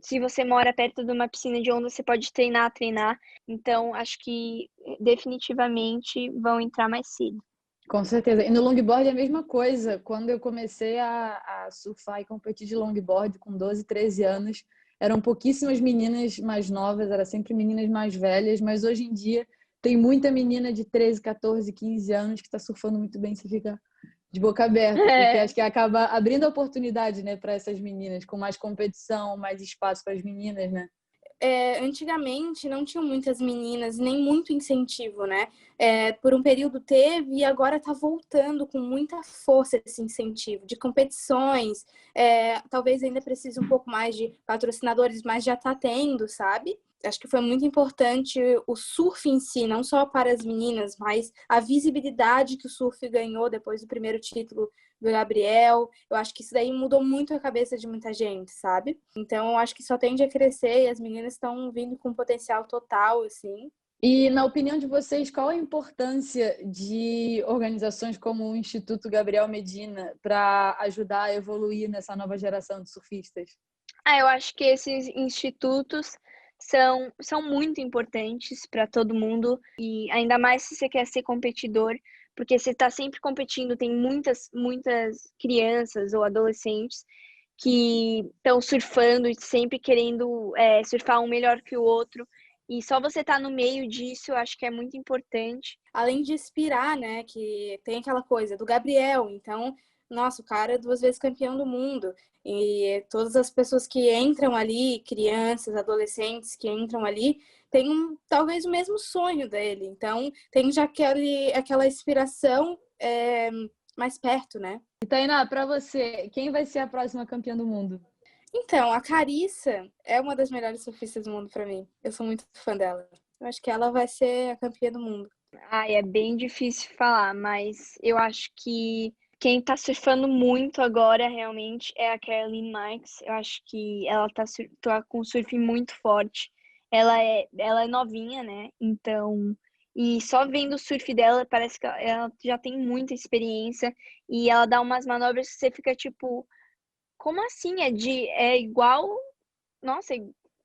Se você mora perto de uma piscina de onda, você pode treinar. Então, acho que definitivamente vão entrar mais cedo. Com certeza. E no longboard é a mesma coisa. Quando eu comecei a surfar e competir de longboard com 12, 13 anos, eram pouquíssimas meninas mais novas, eram sempre meninas mais velhas, mas hoje em dia tem muita menina de 13, 14, 15 anos que está surfando muito bem, você fica de boca aberta, porque acho que acaba abrindo oportunidade, né, para essas meninas, com mais competição, mais espaço para as meninas, né? Antigamente não tinham muitas meninas, nem muito incentivo, né? Por um período teve e agora tá voltando com muita força esse incentivo de competições. Talvez ainda precise um pouco mais de patrocinadores, mas já tá tendo, sabe? Acho que foi muito importante o surf em si, não só para as meninas, mas a visibilidade que o surf ganhou depois do primeiro título do Gabriel. Eu acho que isso daí mudou muito a cabeça de muita gente, sabe? Então, eu acho que só tende a crescer e as meninas estão vindo com potencial total, assim. E, na opinião de vocês, qual a importância de organizações como o Instituto Gabriel Medina para ajudar a evoluir nessa nova geração de surfistas? Eu acho que esses institutos são muito importantes para todo mundo, e ainda mais se você quer ser competidor, porque você está sempre competindo, tem muitas crianças ou adolescentes que estão surfando e sempre querendo surfar um melhor que o outro, e só você estar no meio disso, eu acho que é muito importante. Além de inspirar, né, que tem aquela coisa do Gabriel, então, nossa, o cara é 2 vezes campeão do mundo. E todas as pessoas que entram ali, crianças, adolescentes que entram ali, têm talvez o mesmo sonho dele. Então, tem já aquela inspiração mais perto, né? E, Tainá, para você, quem vai ser a próxima campeã do mundo? Então, a Carissa é uma das melhores surfistas do mundo para mim. Eu sou muito fã dela. Eu acho que ela vai ser a campeã do mundo. É bem difícil falar, mas eu acho que quem tá surfando muito agora realmente é a Caroline Marks. Eu acho que ela tá com um surf muito forte. Ela é novinha, né? Então, e só vendo o surf dela, parece que ela já tem muita experiência e ela dá umas manobras que você fica tipo, como assim? É igual, nossa,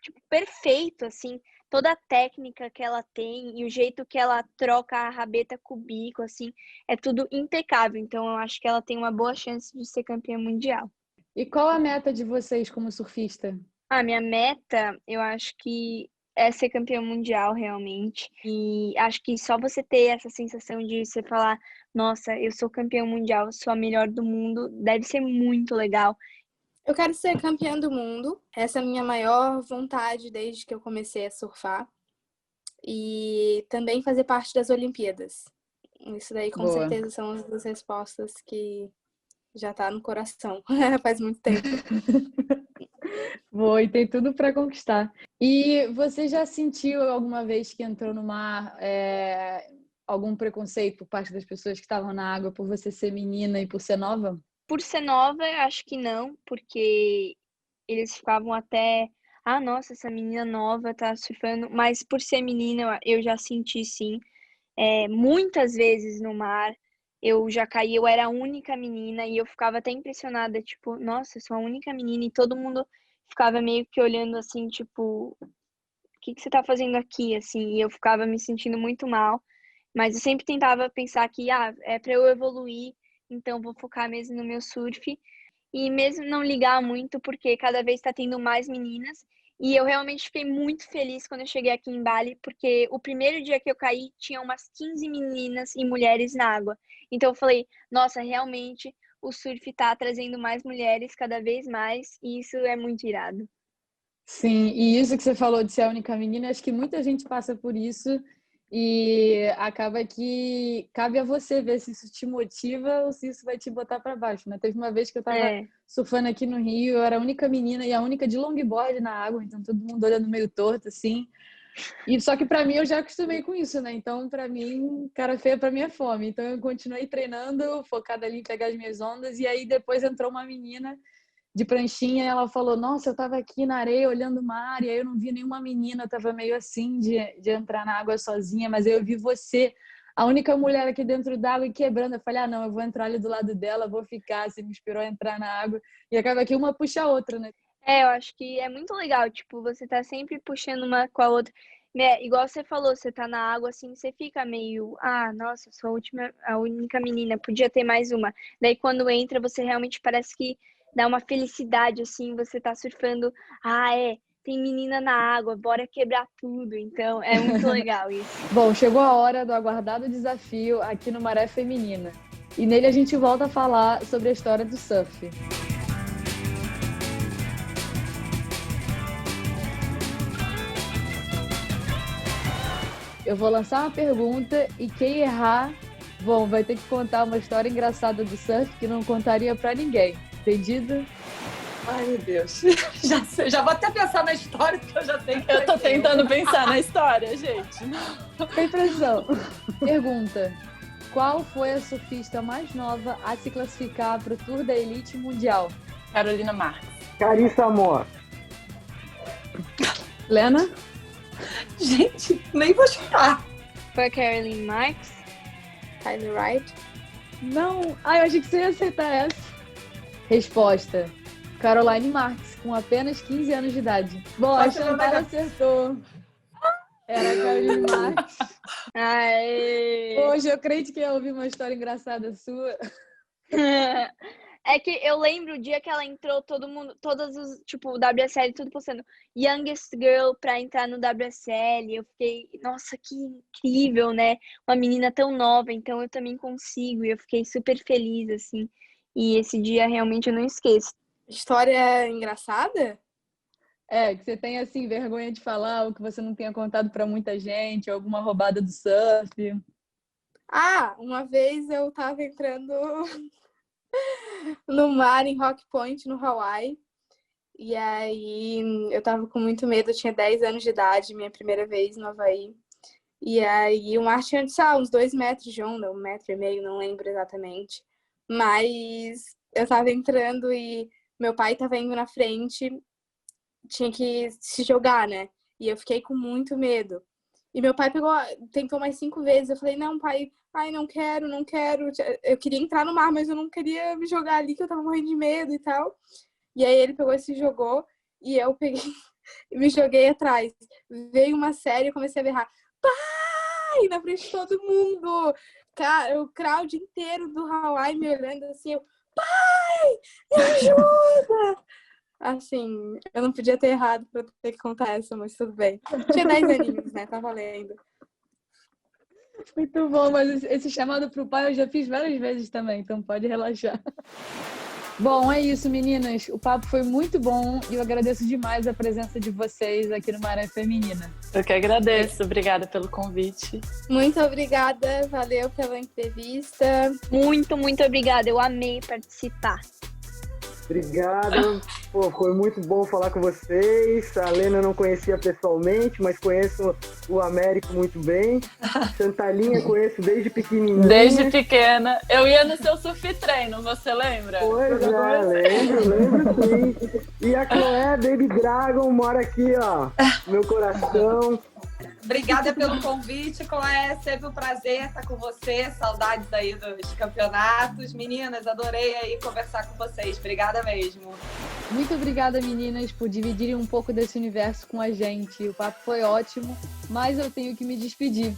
tipo, perfeito, assim. toda a técnica que ela tem e o jeito que ela troca a rabeta com o bico, assim, é tudo impecável. Então, eu acho que ela tem uma boa chance de ser campeã mundial. E qual a meta de vocês como surfista? Minha meta, eu acho que é ser campeã mundial, realmente. E acho que só você ter essa sensação de você falar, nossa, eu sou campeã mundial, eu sou a melhor do mundo, deve ser muito legal. Eu quero ser campeã do mundo. Essa é a minha maior vontade desde que eu comecei a surfar. E também fazer parte das Olimpíadas. Isso daí, com Boa. certeza, são as duas respostas que já tá no coração. Faz muito tempo. Boa, e tem tudo para conquistar. E você já sentiu alguma vez que entrou no mar algum preconceito por parte das pessoas que estavam na água por você ser menina e por ser nova? Por ser nova, eu acho que não, porque eles ficavam até, nossa, essa menina nova tá surfando, mas por ser menina, eu já senti sim. Muitas vezes no mar, eu já caí, eu era a única menina e eu ficava até impressionada, tipo, nossa, eu sou a única menina e todo mundo ficava meio que olhando assim, tipo, o que você tá fazendo aqui, assim, e eu ficava me sentindo muito mal, mas eu sempre tentava pensar que, é para eu evoluir, então vou focar mesmo no meu surf e mesmo não ligar muito, porque cada vez está tendo mais meninas. E eu realmente fiquei muito feliz quando eu cheguei aqui em Bali, porque o primeiro dia que eu caí, tinha umas 15 meninas e mulheres na água. Então eu falei, nossa, realmente o surf está trazendo mais mulheres cada vez mais, e isso é muito irado. Sim, e isso que você falou de ser a única menina, acho que muita gente passa por isso e acaba que cabe a você ver se isso te motiva ou se isso vai te botar para baixo, né? Teve uma vez que eu tava surfando aqui no Rio, eu era a única menina e a única de longboard na água, então todo mundo olhando meio torto assim. E só que para mim eu já acostumei com isso, né? Então para mim, cara feia para mim é fome. Então eu continuei treinando, focada ali em pegar as minhas ondas e aí depois entrou uma menina de pranchinha, e ela falou, nossa, eu tava aqui na areia olhando o mar, e aí eu não vi nenhuma menina, eu tava meio assim de entrar na água sozinha, mas aí eu vi você, a única mulher aqui dentro d'água e quebrando. Eu falei, não, eu vou entrar ali do lado dela, vou ficar, você me inspirou a entrar na água, e acaba que uma puxa a outra, né? Eu acho que é muito legal, tipo, você tá sempre puxando uma com a outra. Né? Igual você falou, você tá na água, assim, você fica meio, nossa, eu sou a única menina, podia ter mais uma. Daí quando entra, você realmente parece que dá uma felicidade, assim, você tá surfando, tem menina na água, bora quebrar tudo. Então, é muito legal isso. Bom, chegou a hora do aguardado desafio aqui no Maré Feminina. E nele a gente volta a falar sobre a história do surf. Eu vou lançar uma pergunta e quem errar, vai ter que contar uma história engraçada do surf que não contaria pra ninguém. Entendido? Ai, meu Deus. Já vou até pensar na história, porque eu já sei que Eu tô tentando pensar na história, gente. Tem pressão. Pergunta. Qual foi a surfista mais nova a se classificar para o Tour da Elite Mundial? Carolina Marques. Carissa Amor. Lena? Gente, nem vou chutar. Foi a Caroline Marks. Kylie Wright. Não. Eu achei que você ia acertar essa. Resposta. Caroline Marks, com apenas 15 anos de idade. Bom, a Chantal acertou. Era a Caroline Marks. Aê! Hoje eu creio que ia ouvir uma história engraçada sua. É que eu lembro o dia que ela entrou, todo mundo, todas os, tipo, o WSL, tudo postando Youngest Girl pra entrar no WSL. Eu fiquei, nossa, que incrível, né? Uma menina tão nova, então eu também consigo. E eu fiquei super feliz, assim. E esse dia realmente eu não esqueço. História engraçada? Que você tenha, assim, vergonha de falar, ou que você não tenha contado pra muita gente, alguma roubada do surf. Uma vez eu tava entrando no mar em Rock Point, no Hawaii. E aí eu tava com muito medo, eu tinha 10 anos de idade, minha primeira vez no Havaí. E aí o mar tinha, uns 2 metros de onda, 1,5 metro, não lembro exatamente. Mas eu tava entrando e meu pai tava indo na frente, tinha que se jogar, né? E eu fiquei com muito medo. E meu pai tentou mais 5 vezes. Eu falei, não, pai, não quero. Eu queria entrar no mar, mas eu não queria me jogar ali, que eu tava morrendo de medo e tal. E aí ele pegou e se jogou. E eu peguei e me joguei atrás. Veio uma série e comecei a berrar, pai! Na frente de todo mundo. O crowd inteiro do Hawaii me olhando assim, eu, pai! Me ajuda! Assim, eu não podia ter errado pra ter que contar essa, mas tudo bem. Tinha 10 aninhos, né? Tá valendo. Muito bom, mas esse chamado pro pai eu já fiz várias vezes também, então pode relaxar. Bom, é isso, meninas. O papo foi muito bom e eu agradeço demais a presença de vocês aqui no Maré Feminina. Eu que agradeço. Obrigada pelo convite. Muito obrigada, valeu pela entrevista. Muito, muito obrigada. Eu amei participar. Obrigado. Pô, foi muito bom falar com vocês. A Lena eu não conhecia pessoalmente, mas conheço o Américo muito bem. Chantalinha conheço desde pequenininha. Desde pequena. Eu ia no seu surf treino, você lembra? Pois é, lembro sim. E a Chloé, Baby Dragon, mora aqui, ó, no meu coração. Obrigada pelo convite, Chloé. Sempre um prazer estar com você. Saudades aí dos campeonatos. Meninas, adorei aí conversar com vocês. Obrigada mesmo. Muito obrigada, meninas, por dividirem um pouco desse universo com a gente. O papo foi ótimo, mas eu tenho que me despedir.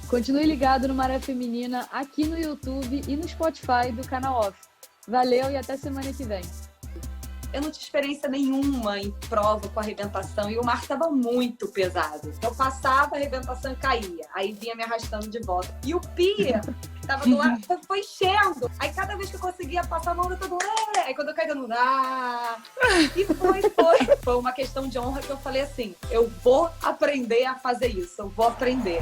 Continue ligado no Maré Feminina, aqui no YouTube e no Spotify do canal Off. Valeu e até semana que vem. Eu não tinha experiência nenhuma em prova com arrebentação e o mar estava muito pesado. Eu passava, a arrebentação caía. Aí vinha me arrastando de volta. E o pia, que estava do lado, foi enchendo. Aí cada vez que eu conseguia passar a mão, eu todo... Aí quando eu caía, eu E foi. Foi uma questão de honra que eu falei assim, eu vou aprender a fazer isso, eu vou aprender.